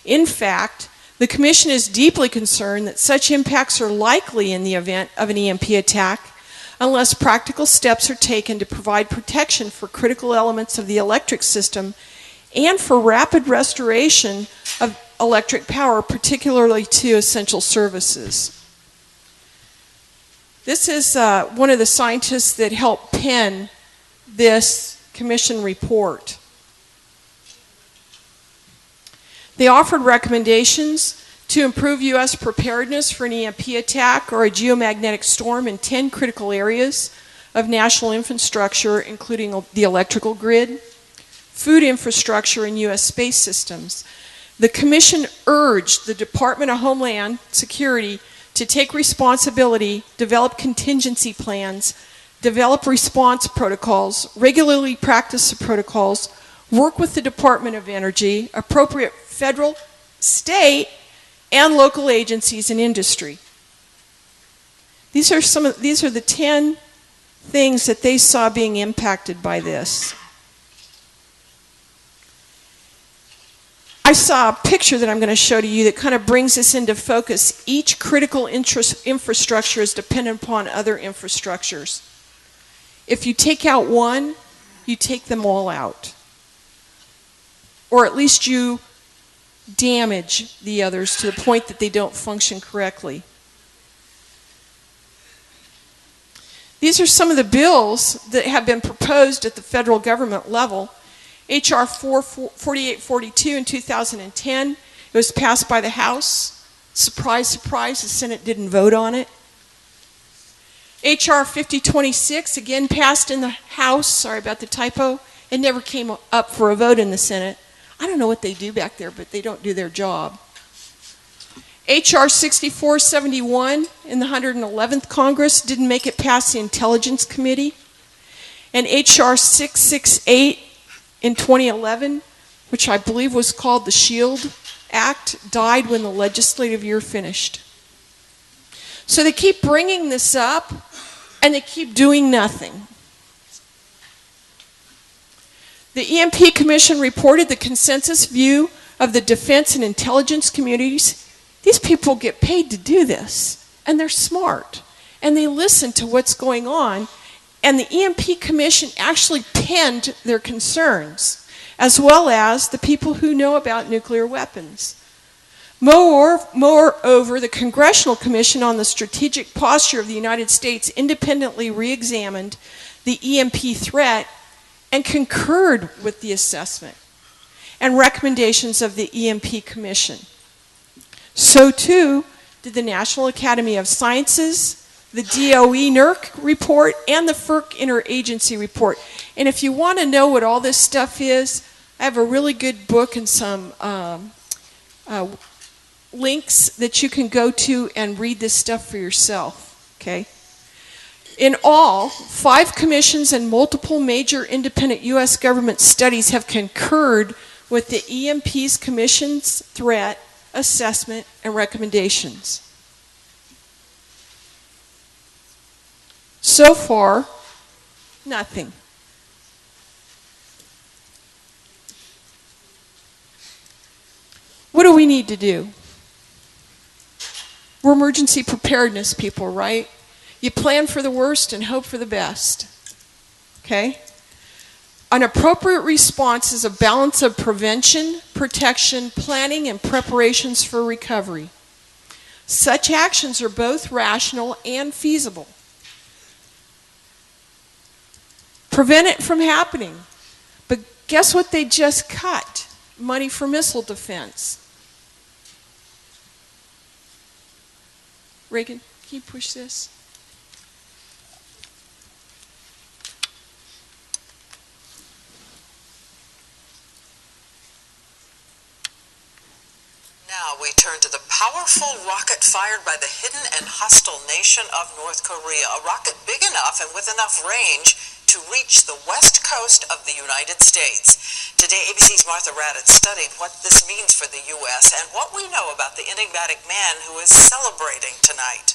In fact, the Commission is deeply concerned that such impacts are likely in the event of an EMP attack unless practical steps are taken to provide protection for critical elements of the electric system and for rapid restoration of electric power, particularly to essential services. This is one of the scientists that helped pen this Commission report. They offered recommendations to improve U.S. preparedness for an EMP attack or a geomagnetic storm in 10 critical areas of national infrastructure, including the electrical grid, food infrastructure, and U.S. space systems. The Commission urged the Department of Homeland Security to take responsibility, develop contingency plans, develop response protocols, regularly practice the protocols, work with the Department of Energy, appropriate federal, state, and local agencies and industry. These are the 10 things that they saw being impacted by this. I saw a picture that I'm going to show to you that kind of brings this into focus. Each critical infrastructure is dependent upon other infrastructures. If you take out one, you take them all out. Or at least you damage the others to the point that they don't function correctly. These are some of the bills that have been proposed at the federal government level. H.R. 4842 in 2010, it was passed by the House. Surprise, surprise, the Senate didn't vote on it. H.R. 5026, again passed in the House, sorry about the typo, it never came up for a vote in the Senate. I don't know what they do back there, but they don't do their job. H.R. 6471 in the 111th Congress didn't make it past the Intelligence Committee. And H.R. 668 in 2011, which I believe was called the SHIELD Act, died when the legislative year finished. So they keep bringing this up, and they keep doing nothing. The EMP Commission reported the consensus view of the defense and intelligence communities. These people get paid to do this, and they're smart, and they listen to what's going on, and the EMP Commission actually penned their concerns, as well as the people who know about nuclear weapons. Moreover, the Congressional Commission on the Strategic Posture of the United States independently re-examined the EMP threat and concurred with the assessment and recommendations of the EMP Commission. So too did the National Academy of Sciences, the DOE NERC report, and the FERC Interagency report. And if you want to know what all this stuff is, I have a really good book and some links that you can go to and read this stuff for yourself, okay? In all, 5 commissions and multiple major independent U.S. government studies have concurred with the EMP's Commission's threat, assessment, and recommendations. So far, nothing. What do we need to do? We're emergency preparedness people, right? You plan for the worst and hope for the best. Okay? An appropriate response is a balance of prevention, protection, planning, and preparations for recovery. Such actions are both rational and feasible. Prevent it from happening. But guess what they just cut? Money for missile defense. Reagan, can you push this? we turn to the powerful rocket fired by the hidden and hostile nation of North Korea, a rocket big enough and with enough range to reach the west coast of the United States. Today, ABC's Martha Raddatz studied what this means for the U.S. and what we know about the enigmatic man who is celebrating tonight.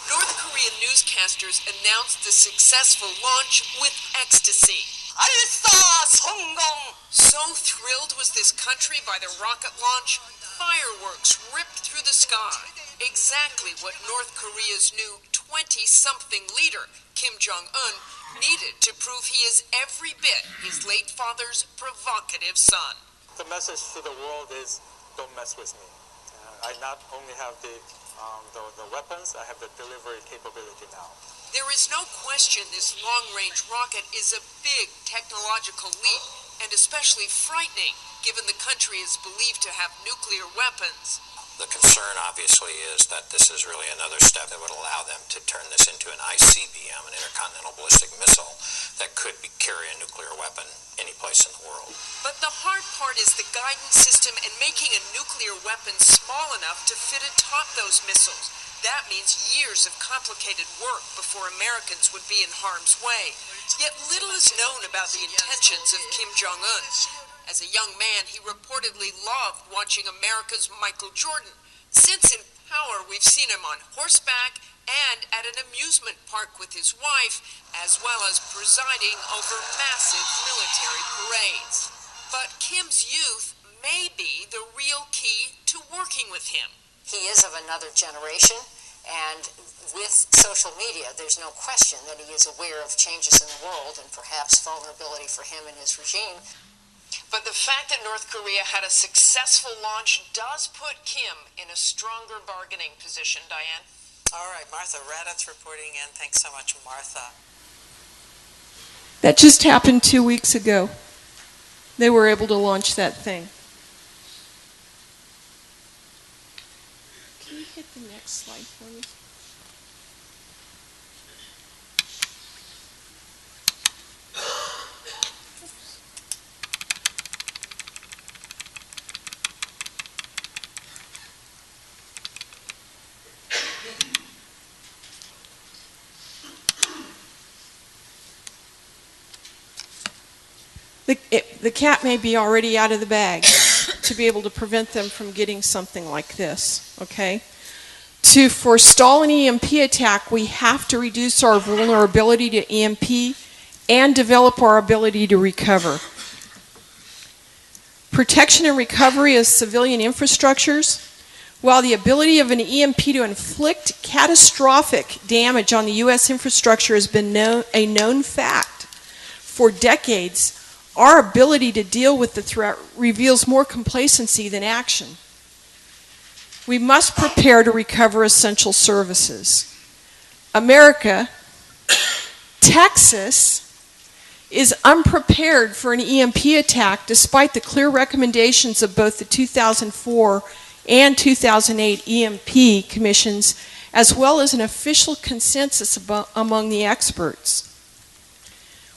North Korean newscasters announced the successful launch with ecstasy. So thrilled was this country by the rocket launch, fireworks ripped through the sky. Exactly what North Korea's new 20-something leader, Kim Jong-un, needed to prove he is every bit his late father's provocative son. The message to the world is, don't mess with me. I not only have the weapons, I have the delivery capability now. There is no question this long-range rocket is a big technological leap, and especially frightening, given the country is believed to have nuclear weapons. The concern, obviously, is that this is really another step that would allow them to turn this into an ICBM, an intercontinental ballistic missile, that could carry a nuclear weapon any place in the world. But the hard part is the guidance system and making a nuclear weapon small enough to fit atop those missiles. That means years of complicated work before Americans would be in harm's way. Yet little is known about the intentions of Kim Jong-un. As a young man, he reportedly loved watching America's Michael Jordan. Since in power, we've seen him on horseback and at an amusement park with his wife, as well as presiding over massive military parades. But Kim's youth may be the real key to working with him. He is of another generation, and with social media, there's no question that he is aware of changes in the world and perhaps vulnerability for him and his regime. But the fact that North Korea had a successful launch does put Kim in a stronger bargaining position, Diane. All right, Martha Raddatz reporting in. Thanks so much, Martha. That just happened 2 weeks ago. They were able to launch that thing. Can you hit the next slide for me? The cat may be already out of the bag to be able to prevent them from getting something like this, okay? To forestall an EMP attack, we have to reduce our vulnerability to EMP and develop our ability to recover. Protection and recovery of civilian infrastructures. While the ability of an EMP to inflict catastrophic damage on the U.S. infrastructure has been a known fact for decades, our ability to deal with the threat reveals more complacency than action. We must prepare to recover essential services. America, Texas, is unprepared for an EMP attack despite the clear recommendations of both the 2004 and 2008 EMP commissions, as well as an official consensus among the experts.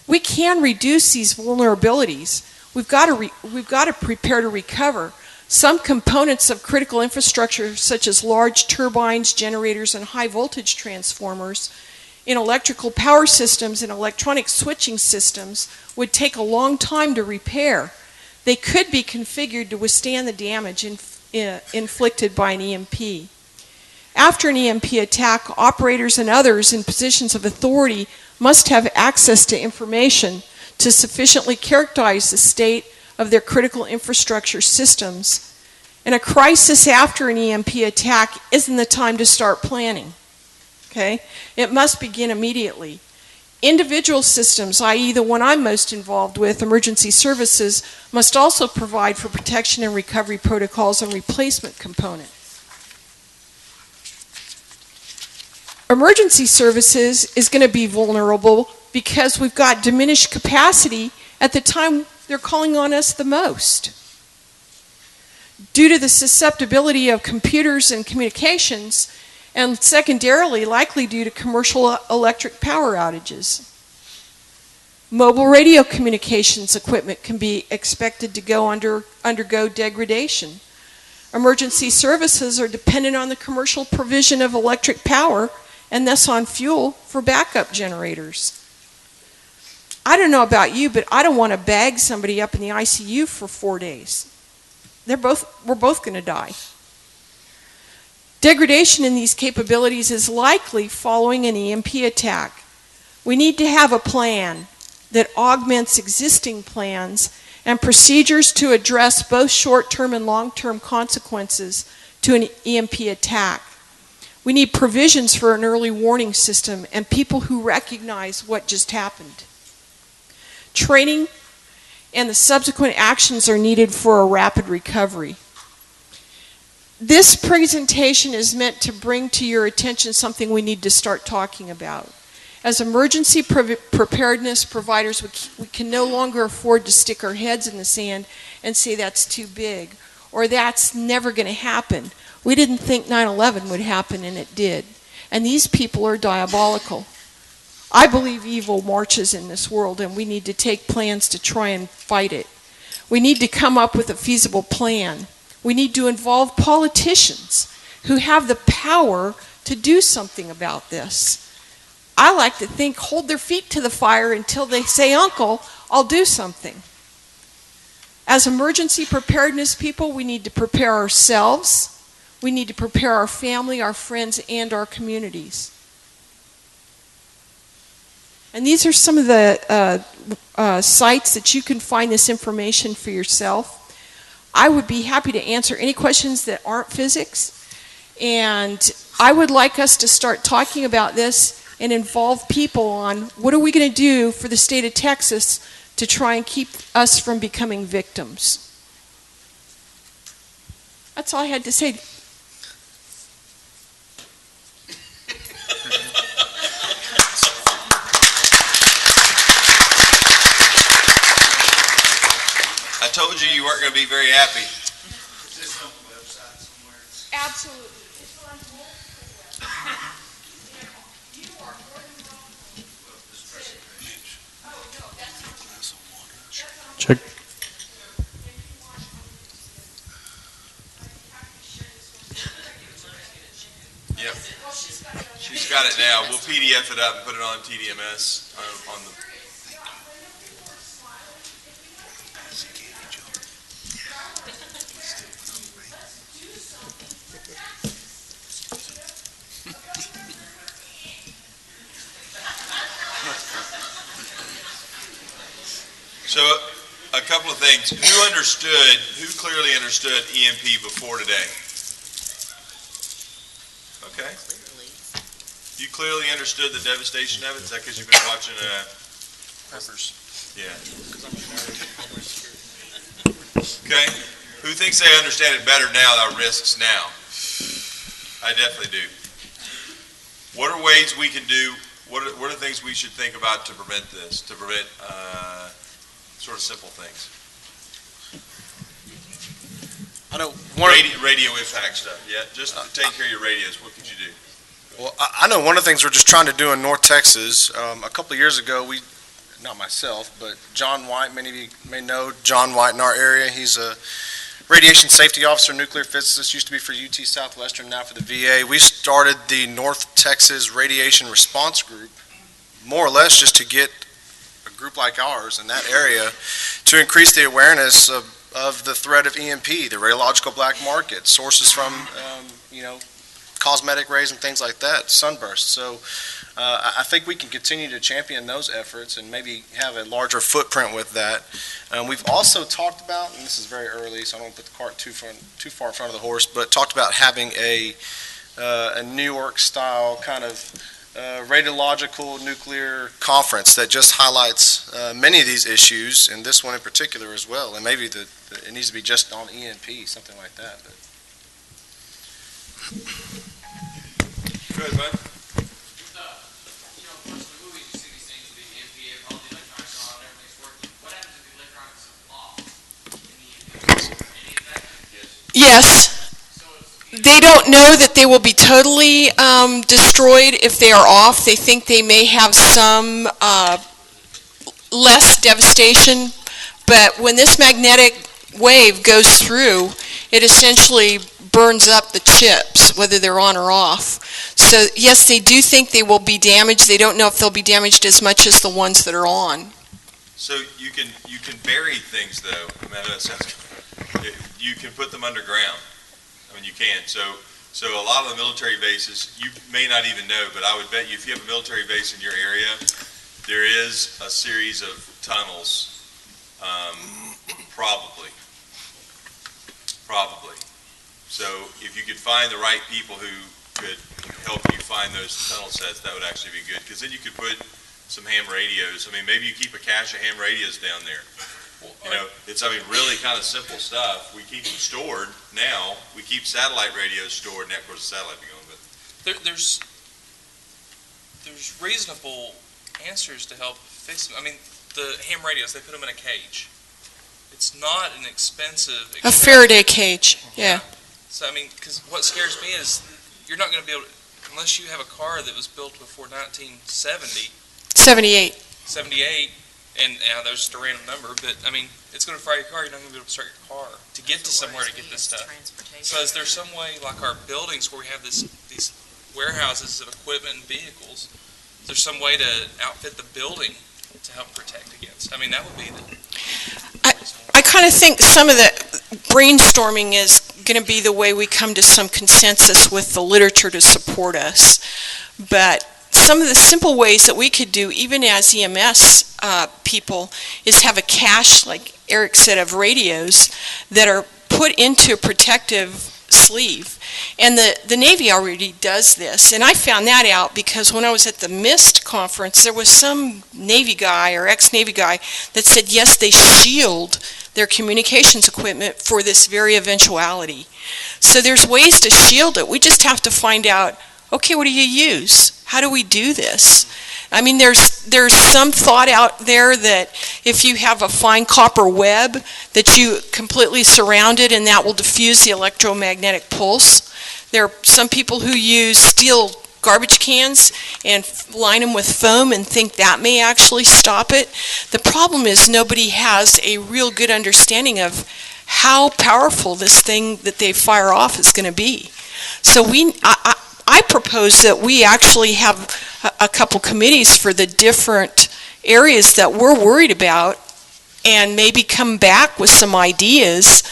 We can reduce these vulnerabilities. We've got to prepare to recover. Some components of critical infrastructure, such as large turbines, generators, and high voltage transformers, in electrical power systems and electronic switching systems, would take a long time to repair. They could be configured to withstand the damage inflicted by an EMP. After an EMP attack, operators and others in positions of authority must have access to information to sufficiently characterize the state of their critical infrastructure systems. And a crisis after an EMP attack isn't the time to start planning. Okay? It must begin immediately. Individual systems, i.e. the one I'm most involved with, emergency services, must also provide for protection and recovery protocols and replacement components. Emergency services is going to be vulnerable because we've got diminished capacity at the time they're calling on us the most. Due to the susceptibility of computers and communications, and secondarily likely due to commercial electric power outages. Mobile radio communications equipment can be expected to undergo degradation. Emergency services are dependent on the commercial provision of electric power and thus on fuel for backup generators. I don't know about you, but I don't want to bag somebody up in the ICU for 4 days. We're both going to die. Degradation in these capabilities is likely following an EMP attack. We need to have a plan that augments existing plans and procedures to address both short-term and long-term consequences to an EMP attack. We need provisions for an early warning system and people who recognize what just happened. Training and the subsequent actions are needed for a rapid recovery. This presentation is meant to bring to your attention something we need to start talking about. As emergency preparedness providers, we can no longer afford to stick our heads in the sand and say that's too big, or that's never going to happen. We didn't think 9/11 would happen, and it did. And these people are diabolical. I believe evil marches in this world, and we need to take plans to try and fight it. We need to come up with a feasible plan. We need to involve politicians who have the power to do something about this. I like to think hold their feet to the fire until they say, "Uncle, I'll do something." As emergency preparedness people, we need to prepare ourselves. We need to prepare our family, our friends, and our communities. And these are some of the sites that you can find this information for yourself. I would be happy to answer any questions that aren't physics. And I would like us to start talking about this and involve people on what are we going to do for the state of Texas to try and keep us from becoming victims. That's all I had to say. I told you you weren't going to be very happy. Absolutely. Check. Yep. She's got it now. We'll PDF it up and put it on TDMS on the. So, a couple of things. Who clearly understood EMP before today? Okay. You clearly understood the devastation of it? Is that because you've been watching Peppers? Yeah. Okay. Who thinks they understand it better now, our risks now? I definitely do. What are ways we can do, what are things we should think about to prevent this, to prevent sort of simple things? I know radio impact stuff. Yeah, just take care of your radios. What could you do? Well, I know one of the things we're just trying to do in North Texas. A couple of years ago, not myself, but John White. Many of you may know John White in our area. He's a radiation safety officer, nuclear physicist. Used to be for UT Southwestern, now for the VA. We started the North Texas Radiation Response Group, more or less just to get a group like ours in that area to increase the awareness of the threat of EMP, the radiological black market, sources from, cosmetic rays and things like that, sunbursts. So I think we can continue to champion those efforts and maybe have a larger footprint with that. We've also talked about, and this is very early, so I don't want to put the cart too far in front of the horse, but talked about having a New York-style kind of radiological nuclear conference that just highlights many of these issues, and this one in particular as well. And maybe it needs to be just on EMP, something like that. But. Go ahead, bud. Yes. They don't know that they will be totally destroyed if they are off. They think they may have some less devastation. But when this magnetic wave goes through, it essentially burns up the chips, whether they're on or off. So yes, they do think they will be damaged. They don't know if they'll be damaged as much as the ones that are on. So you can bury things though. I mean, that sounds, you can put them underground. I mean, you can. So a lot of the military bases, you may not even know, but I would bet you if you have a military base in your area, there is a series of tunnels, probably. So if you could find the right people who could help you find those tunnel sets, that would actually be good. Because then you could put some ham radios. I mean, maybe you keep a cache of ham radios down there. You know, it's, I mean, really kind of simple stuff. We keep them stored now. We keep satellite radios stored, and of course the satellite be going, but. There's reasonable answers to help fix them. I mean, the ham radios, they put them in a cage. It's not an expensive. A Faraday cage, yeah. So, I mean, because what scares me is you're not going to be able to, unless you have a car that was built before 1970. 78. 78, and there's just a random number, but, I mean, it's going to fire your car. You're not going to be able to start your car to get to somewhere to get this stuff. So is there some way, like our buildings where we have these warehouses of equipment and vehicles, is there some way to outfit the building to help protect against? I mean, that would be the... I kind of think some of the brainstorming is going to be the way we come to some consensus with the literature to support us. But some of the simple ways that we could do, even as EMS people, is have a cache, like Eric said, of radios that are put into a protective sleeve. And the Navy already does this. And I found that out because when I was at the MIST conference, there was some Navy guy or ex-Navy guy that said, yes, they shield their communications equipment for this very eventuality. So there's ways to shield it. We just have to find out, okay, what do you use? How do we do this? I mean, there's some thought out there that if you have a fine copper web that you completely surround it and that will diffuse the electromagnetic pulse. There are some people who use steel garbage cans and line them with foam and think that may actually stop it. The problem is nobody has a real good understanding of how powerful this thing that they fire off is going to be. So I propose that we actually have a couple committees for the different areas that we're worried about and maybe come back with some ideas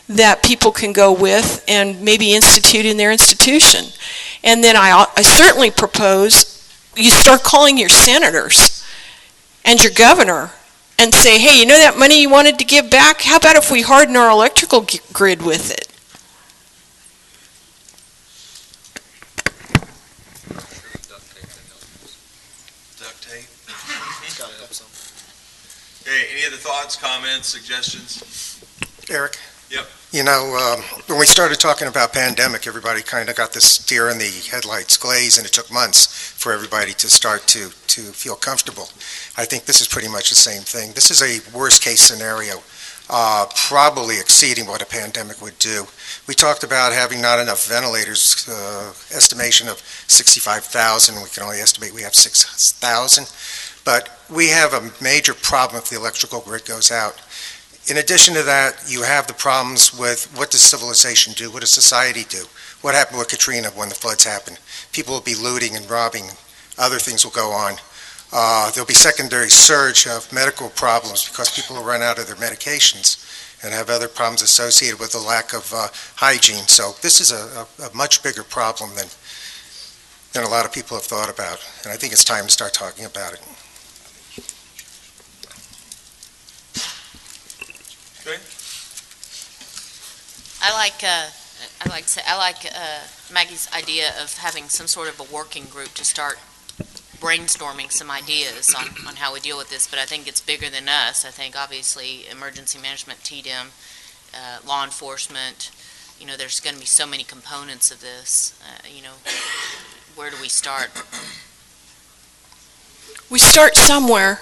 that people can go with and maybe institute in their institution. And then I certainly propose you start calling your senators and your governor and say, hey, you know that money you wanted to give back? How about if we harden our electrical grid with it? Duct tape. Okay, any other thoughts, comments, suggestions? Eric? Yep. You know, when we started talking about pandemic, everybody kind of got this deer in the headlights glaze, and it took months for everybody to start to feel comfortable. I think this is pretty much the same thing. This is a worst-case scenario, probably exceeding what a pandemic would do. We talked about having not enough ventilators, estimation of 65,000. We can only estimate we have 6,000. But we have a major problem if the electrical grid goes out. In addition to that, you have the problems with what does civilization do? What does society do? What happened with Katrina when the floods happened? People will be looting and robbing. Other things will go on. There'll be secondary surge of medical problems because people will run out of their medications and have other problems associated with the lack of hygiene. So this is a much bigger problem than a lot of people have thought about. And I think it's time to start talking about it. I like Maggie's idea of having some sort of a working group to start brainstorming some ideas on how we deal with this, but I think it's bigger than us. I think obviously emergency management, TDM, law enforcement, you know, there's going to be so many components of this. You know, where do we start? We start somewhere.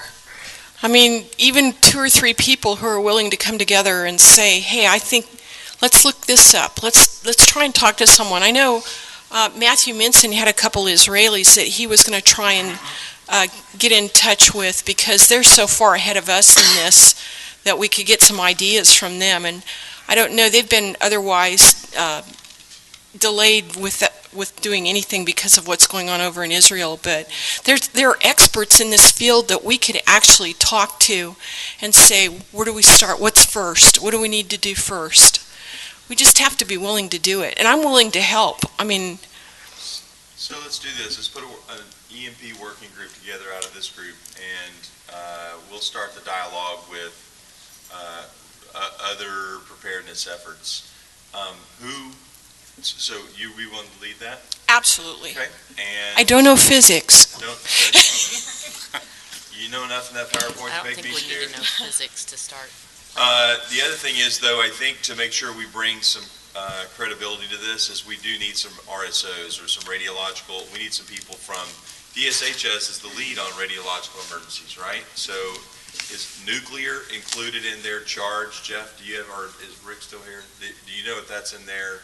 I mean, even 2 or 3 people who are willing to come together and say, hey, I think, let's look this up. Let's try and talk to someone. I know Matthew Minson had a couple Israelis that he was going to try and get in touch with because they're so far ahead of us in this that we could get some ideas from them. And I don't know, they've been otherwise delayed with doing anything because of what's going on over in Israel, but there are experts in this field that we could actually talk to and say, where do we start? What's first? What do we need to do first? We just have to be willing to do it, and I'm willing to help. I mean, So let's do this. Let's put an EMP working group together out of this group, and we'll start the dialogue with other preparedness efforts. So you be willing to lead that? absolutely. Okay. And I don't know physics. You know enough in that PowerPoint I to don't make think me we scared? need to know physics to start. The other thing is, though, I think to make sure we bring some credibility to this is we do need some RSOs or some radiological, we need some people from, DSHS is the lead on radiological emergencies, right? So is nuclear included in their charge, Jeff? Do you have, or is Rick still here? Do you know if that's in there?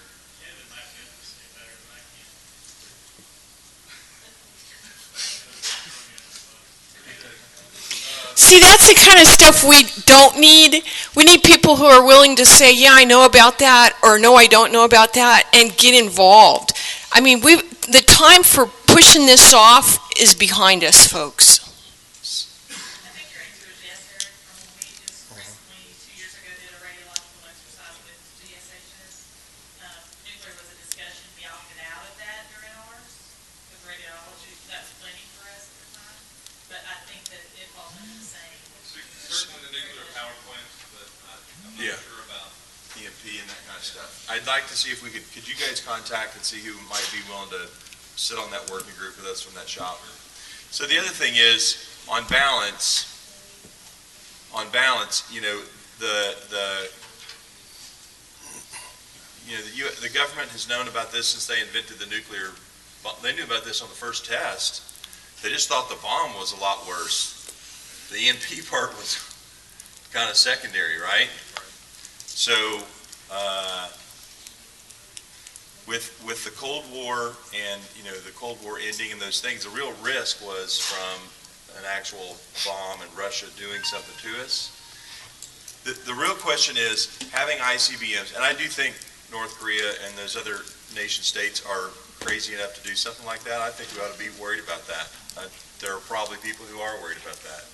See, that's the kind of stuff we don't need. We need people who are willing to say, yeah, I know about that, or no, I don't know about that, and get involved. I mean, the time for pushing this off is behind us, folks. I think you're into it, yes, Eric. We just recently, 2 years ago, did a radiological exercise with DSHS. Nuclear was a discussion. We opted out of that during ours, with radiology. That's plenty for us at the time. But I think that it falls into the same. Certainly the nuclear power plants, but I'm Yeah. not sure about. EMP and that kind of stuff. I'd like to see if we could you guys contact and see who might be willing to sit on that working group with us from that shop? So the other thing is, on balance, you know, the government has known about this since they invented the nuclear, they knew about this on the first test. They just thought the bomb was a lot worse. The EMP part was kind of secondary, right? So, with the Cold War and, you know, the Cold War ending and those things, the real risk was from an actual bomb and Russia doing something to us. The real question is, having ICBMs, and I do think North Korea and those other nation states are crazy enough to do something like that. I think we ought to be worried about that. There are probably people who are worried about that.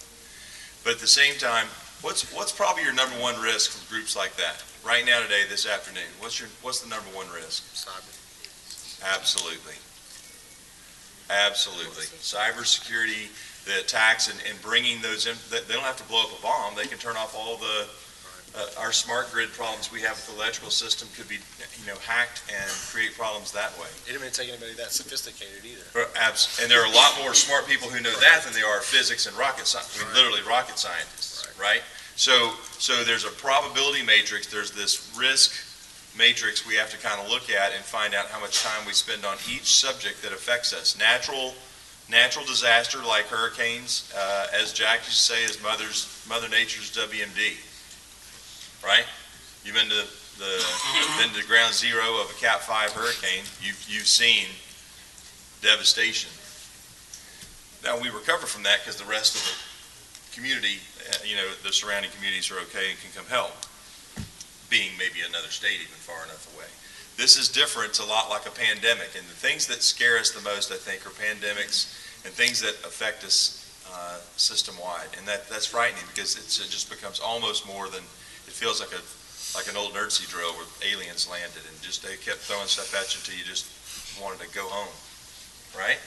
But at the same time, what's probably your number one risk from groups like that? Right now, today, this afternoon, what's the number one risk? Cyber. Absolutely. Absolutely. Cybersecurity, the attacks, and bringing those in, they don't have to blow up a bomb. They can turn off all the, our smart grid problems we have with the electrical system could be, you know, hacked and create problems that way. It didn't take anybody that sophisticated either. And there are a lot more smart people who know that than there are physics and rocket science. I mean, literally rocket scientists, right? So there's a probability matrix. There's this risk matrix we have to kind of look at and find out how much time we spend on each subject that affects us. Natural disaster like hurricanes, as Jack used to say, is Mother Nature's WMD, right? You've been to ground zero of a Cat 5 hurricane. You've seen devastation. Now we recover from that because the rest of the community, you know, the surrounding communities are okay and can come help, being maybe another state even far enough away. This is different. It's a lot like a pandemic, and the things that scare us the most, I think, are pandemics and things that affect us system-wide, and that's frightening because it just becomes almost more than, it feels like an old Nerdsy drill where aliens landed and just they kept throwing stuff at you until you just wanted to go home, right?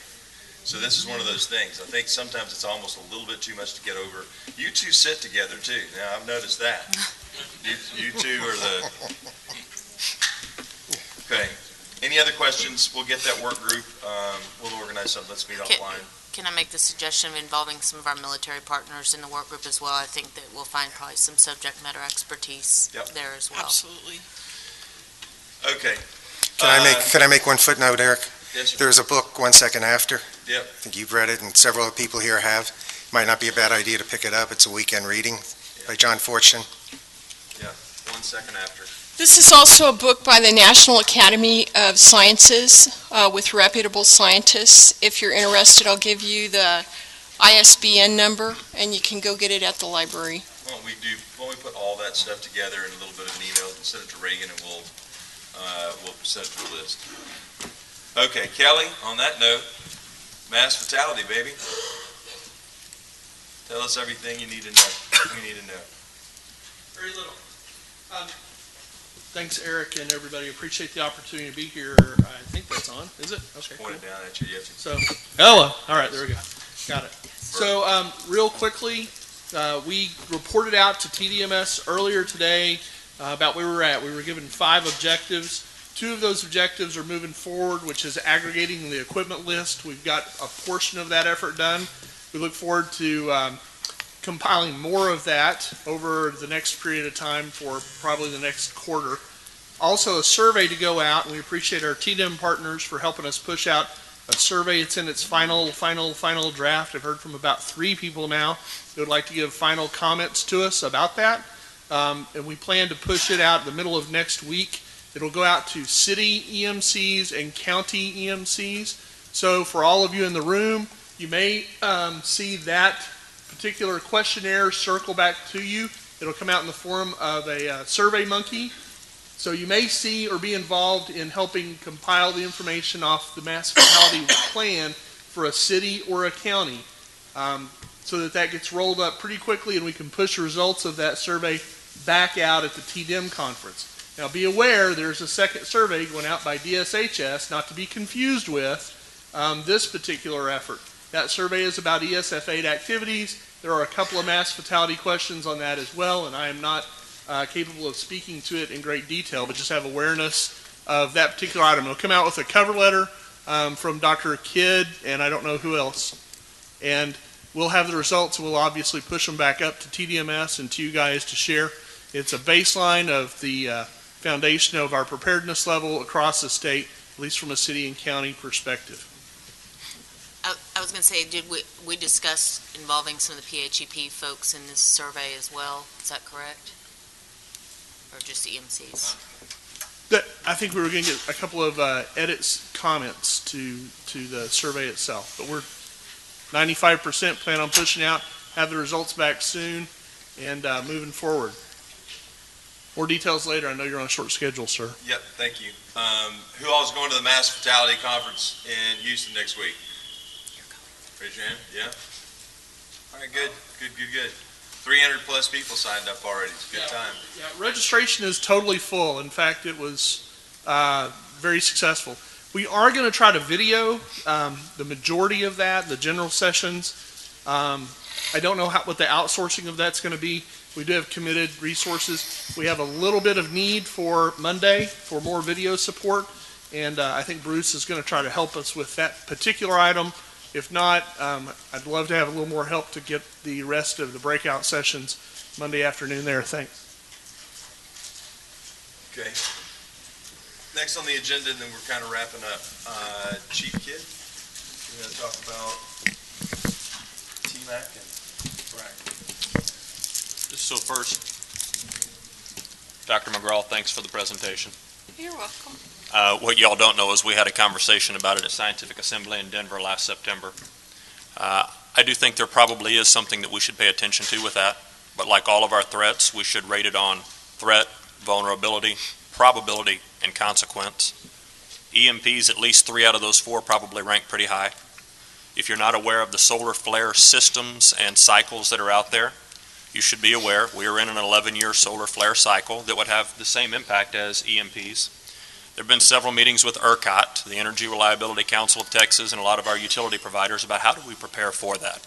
So this is one of those things. I think sometimes it's almost a little bit too much to get over. You two sit together too. Now I've noticed that. You two are the. Okay. Any other questions? We'll get that work group. We'll organize something. Let's meet offline. Can I make the suggestion of involving some of our military partners in the work group as well? I think that we'll find probably some subject matter expertise there as well. Absolutely. Okay. Can I make one footnote, Eric? Yes, sir. There's a book, 1 Second After. Yep. I think you've read it, and several of the people here have. Might not be a bad idea to pick it up. It's a weekend reading by John Fortune. Yeah. 1 second after. This is also a book by the National Academy of Sciences with reputable scientists. If you're interested, I'll give you the ISBN number, and you can go get it at the library. why don't we put all that stuff together in a little bit of an email and send it to Reagan, and we'll send it to the list. Okay, Kelly, on that note, mass fatality, baby. Tell us everything you need to know. Very little. Thanks, Eric, and everybody. Appreciate the opportunity to be here. I think that's on. Is it? Okay. Point it down at you. You have to. So, hello. All right, there we go. Got it. So, real quickly, we reported out to TDMS earlier today about where we were at. We were given 5 objectives. 2 of those objectives are moving forward, which is aggregating the equipment list. We've got a portion of that effort done. We look forward to compiling more of that over the next period of time for probably the next quarter. Also, a survey to go out, and we appreciate our TDM partners for helping us push out a survey. It's in its final draft. I've heard from about 3 people now who would like to give final comments to us about that. And we plan to push it out in the middle of next week. It'll go out to city EMCs and county EMCs. So for all of you in the room, you may see that particular questionnaire circle back to you. It'll come out in the form of a Survey Monkey. So you may see or be involved in helping compile the information off the mass fatality plan for a city or a county, so that gets rolled up pretty quickly, and we can push the results of that survey back out at the TDM conference. Now be aware there's a second survey going out by DSHS, not to be confused with this particular effort. That survey is about ESF8 activities. There are a couple of mass fatality questions on that as well, and I am not capable of speaking to it in great detail, but just have awareness of that particular item. It'll come out with a cover letter from Dr. Kidd, and I don't know who else. And we'll have the results, and we'll obviously push them back up to TDMS and to you guys to share. It's a baseline of the foundation of our preparedness level across the state, at least from a city and county perspective. I was going to say, did we discuss involving some of the PHEP folks in this survey as well? Is that correct? Or just EMCs? I think we were going to get a couple of edits, comments to the survey itself. But we're 95% plan on pushing out, have the results back soon, and moving forward. More details later. I know you're on a short schedule, sir. Yep, thank you. Who all is going to the mass fatality conference in Houston next week? Raise your hand. Yeah. All right, good. 300 plus people signed up already. It's a good time. Yeah, registration is totally full. In fact, it was very successful. We are going to try to video the majority of that, the general sessions. I don't know what the outsourcing of that's going to be. We do have committed resources. We have a little bit of need for Monday for more video support, and I think Bruce is going to try to help us with that particular item. If not, I'd love to have a little more help to get the rest of the breakout sessions Monday afternoon there. Thanks. Okay. Next on the agenda, and then we're kind of wrapping up. Chief Kidd, we're going to talk about TMAC and BRAC. So first, Dr. McGraw, thanks for the presentation. You're welcome. What y'all don't know is we had a conversation about it at Scientific Assembly in Denver last September. I do think there probably is something that we should pay attention to with that, but like all of our threats, we should rate it on threat, vulnerability, probability, and consequence. EMPs, at least 3 out of those 4 probably rank pretty high. If you're not aware of the solar flare systems and cycles that are out there, you should be aware we are in an 11-year solar flare cycle that would have the same impact as EMPs. There have been several meetings with ERCOT, the Energy Reliability Council of Texas, and a lot of our utility providers about how do we prepare for that.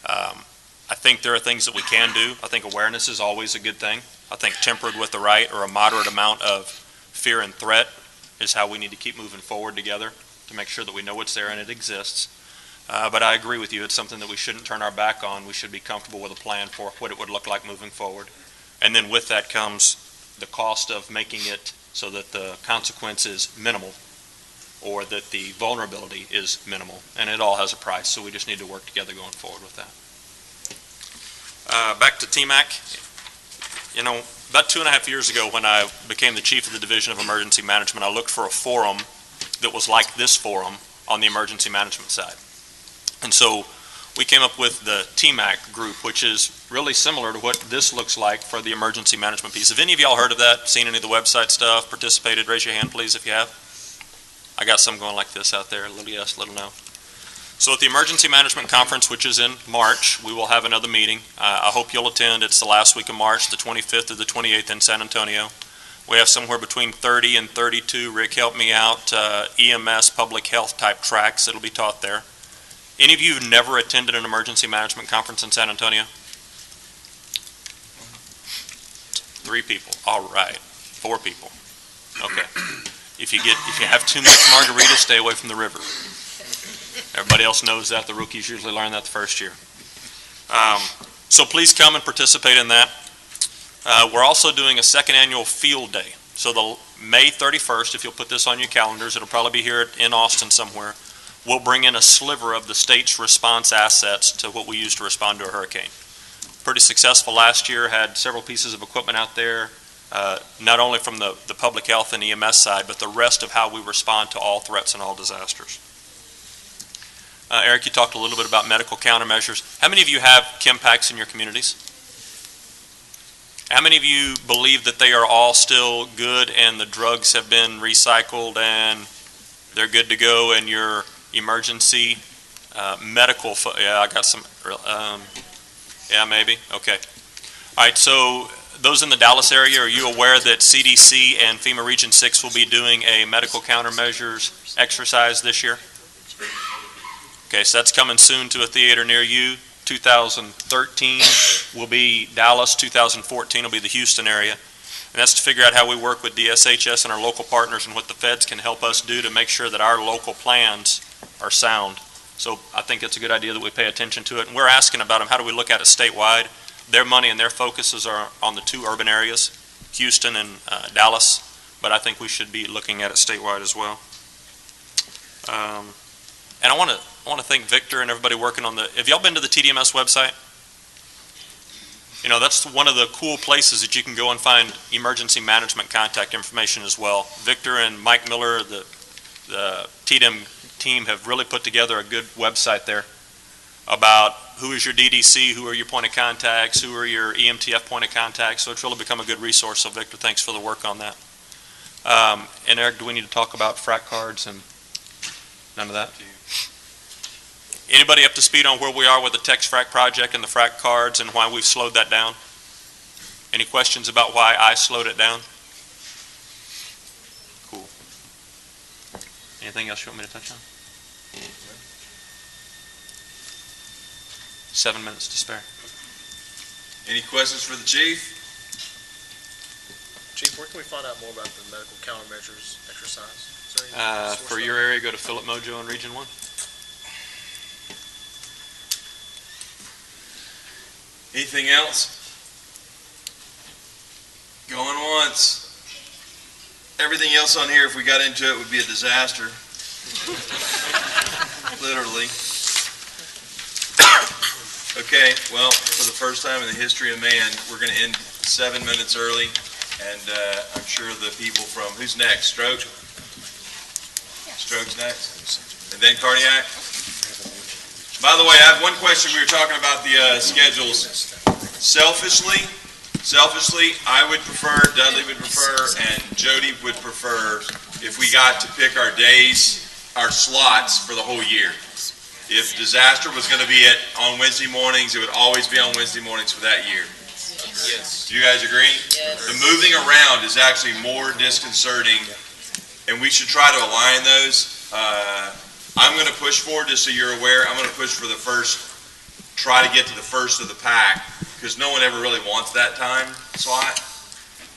I think there are things that we can do. I think awareness is always a good thing. I think tempered with the right or a moderate amount of fear and threat is how we need to keep moving forward together to make sure that we know it's there and it exists. But I agree with you. It's something that we shouldn't turn our back on. We should be comfortable with a plan for what it would look like moving forward. And then with that comes the cost of making it so that the consequence is minimal or that the vulnerability is minimal. And it all has a price, so we just need to work together going forward with that. Back to TMAC. You know, about 2.5 years ago when I became the chief of the Division of Emergency Management, I looked for a forum that was like this forum on the emergency management side. And so we came up with the TMAC group, which is really similar to what this looks like for the emergency management piece. Have any of y'all heard of that, seen any of the website stuff, participated? Raise your hand, please, if you have. I got some going like this out there, a little yes, a little no. So at the Emergency Management Conference, which is in March, we will have another meeting. I hope you'll attend. It's the last week of March, the 25th to the 28th in San Antonio. We have somewhere between 30 and 32, Rick help me out, EMS, public health type tracks that'll be taught there. Any of you who've never attended an emergency management conference in San Antonio? 3 people. All right. 4 people. Okay. If you have too much margarita, stay away from the river. Everybody else knows that. The rookies usually learn that the first year. So please come and participate in that. We're also doing a second annual field day. So the May 31st, if you'll put this on your calendars, it'll probably be here in Austin somewhere. We'll bring in a sliver of the state's response assets to what we use to respond to a hurricane. Pretty successful last year, had several pieces of equipment out there, not only from the public health and EMS side, but the rest of how we respond to all threats and all disasters. Eric, you talked a little bit about medical countermeasures. How many of you have chem packs in your communities? How many of you believe that they are all still good and the drugs have been recycled and they're good to go and your emergency medical, yeah, I got some, yeah, maybe, okay. All right, so those in the Dallas area, are you aware that CDC and FEMA Region 6 will be doing a medical countermeasures exercise this year? Okay, so that's coming soon to a theater near you. 2013 will be Dallas, 2014 will be the Houston area. And that's to figure out how we work with DSHS and our local partners and what the feds can help us do to make sure that our local plans are sound. So I think it's a good idea that we pay attention to it. And we're asking about them, how do we look at it statewide? Their money and their focuses are on the 2 urban areas, Houston and Dallas, but I think we should be looking at it statewide as well. And I want to thank Victor and everybody working on have y'all been to the TDMS website? You know, that's one of the cool places that you can go and find emergency management contact information as well. Victor and Mike Miller, the TDM team, have really put together a good website there about who is your DDC, who are your point of contacts, who are your EMTF point of contacts. So it's really become a good resource. So Victor, thanks for the work on that. And Eric, do we need to talk about frac cards and none of that? Anybody up to speed on where we are with the Tex Frac project and the frac cards and why we've slowed that down? Any questions about why I slowed it down? Cool. Anything else you want me to touch on? 7 minutes to spare. Any questions for the chief? Chief, where can we find out more about the medical countermeasures exercise? For your area, go to Philip Mojo in Region 1. Anything else? Going once. Everything else on here, if we got into it, would be a disaster. Literally. Okay, well, for the first time in the history of man, we're going to end 7 minutes early, and I'm sure the people from, who's next? Stroke? Stroke's next. And then cardiac? By the way, I have one question. We were talking about the schedules. Selfishly, I would prefer, Dudley would prefer, and Jody would prefer if we got to pick our days, our slots for the whole year. If disaster was going to be on Wednesday mornings, it would always be on Wednesday mornings for that year. Yes. Do you guys agree? Yes. The moving around is actually more disconcerting, and we should try to align those. I'm going to push for, just so you're aware, I'm going to push for the first, try to get to the first of the pack, because no one ever really wants that time slot.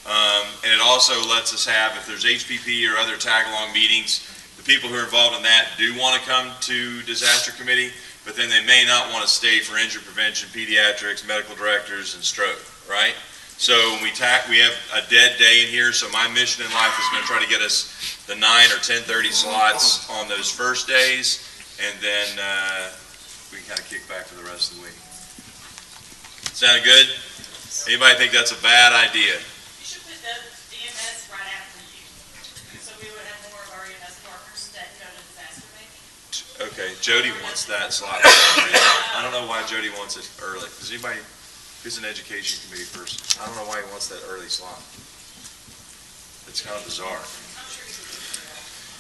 And it also lets us have, if there's HPP or other tag-along meetings, the people who are involved in that do want to come to disaster committee, but then they may not want to stay for injury prevention, pediatrics, medical directors, and stroke, right? So when we have a dead day in here, so my mission in life is going to try to get us the 9 or 10:30 slots on those first days, and then we can kind of kick back for the rest of the week. Sound good? Anybody think that's a bad idea? You should put the EMS right after you, so we would have more of our EMS partners that go to disaster maybe. Okay, Jody wants that slot. I don't know why Jody wants it early. Does anybody? He's an education committee person. I don't know why he wants that early slot. It's kind of bizarre.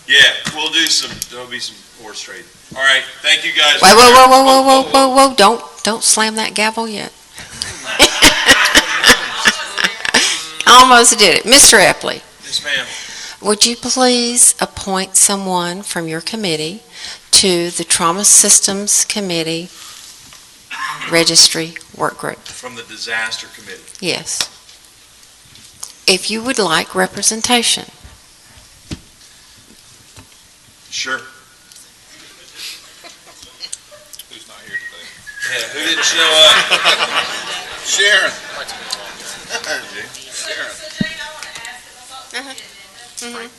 Yeah, we'll do there'll be some horse trading. All right, thank you guys. Wait, whoa, don't slam that gavel yet. Almost did it. Mr. Epley. Yes, ma'am. Would you please appoint someone from your committee to the Trauma Systems Committee Registry Work Group? From the disaster committee. Yes. If you would like representation. Sure. Who's not here today? Yeah, who didn't show up? Sharon. Sharon.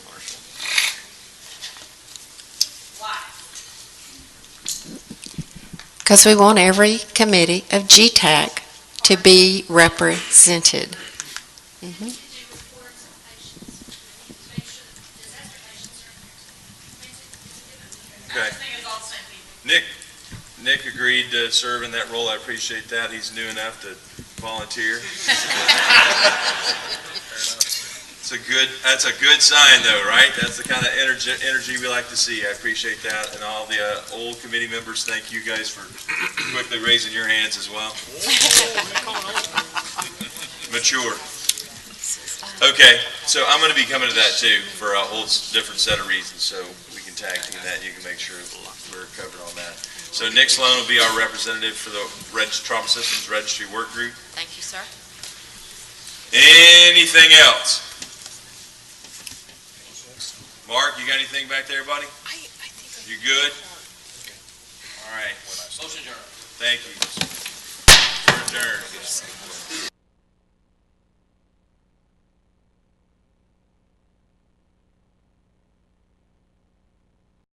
Because we want every committee of Getac to be represented. Okay. Nick agreed to serve in that role. I appreciate that. He's new enough to volunteer. That's a good sign though, right? That's the kind of energy we like to see. I appreciate that. And all the old committee members, thank you guys for quickly raising your hands as well. Mature. Okay, so I'm going to be coming to that too for a whole different set of reasons. So we can tag team that. You can make sure we're covered on that. So Nick Sloan will be our representative for the Trauma Systems Registry Work Group. Thank you, sir. Anything else? Mark, you got anything back there, buddy? You good? All right. Motion adjourned. Thank you. We're adjourned.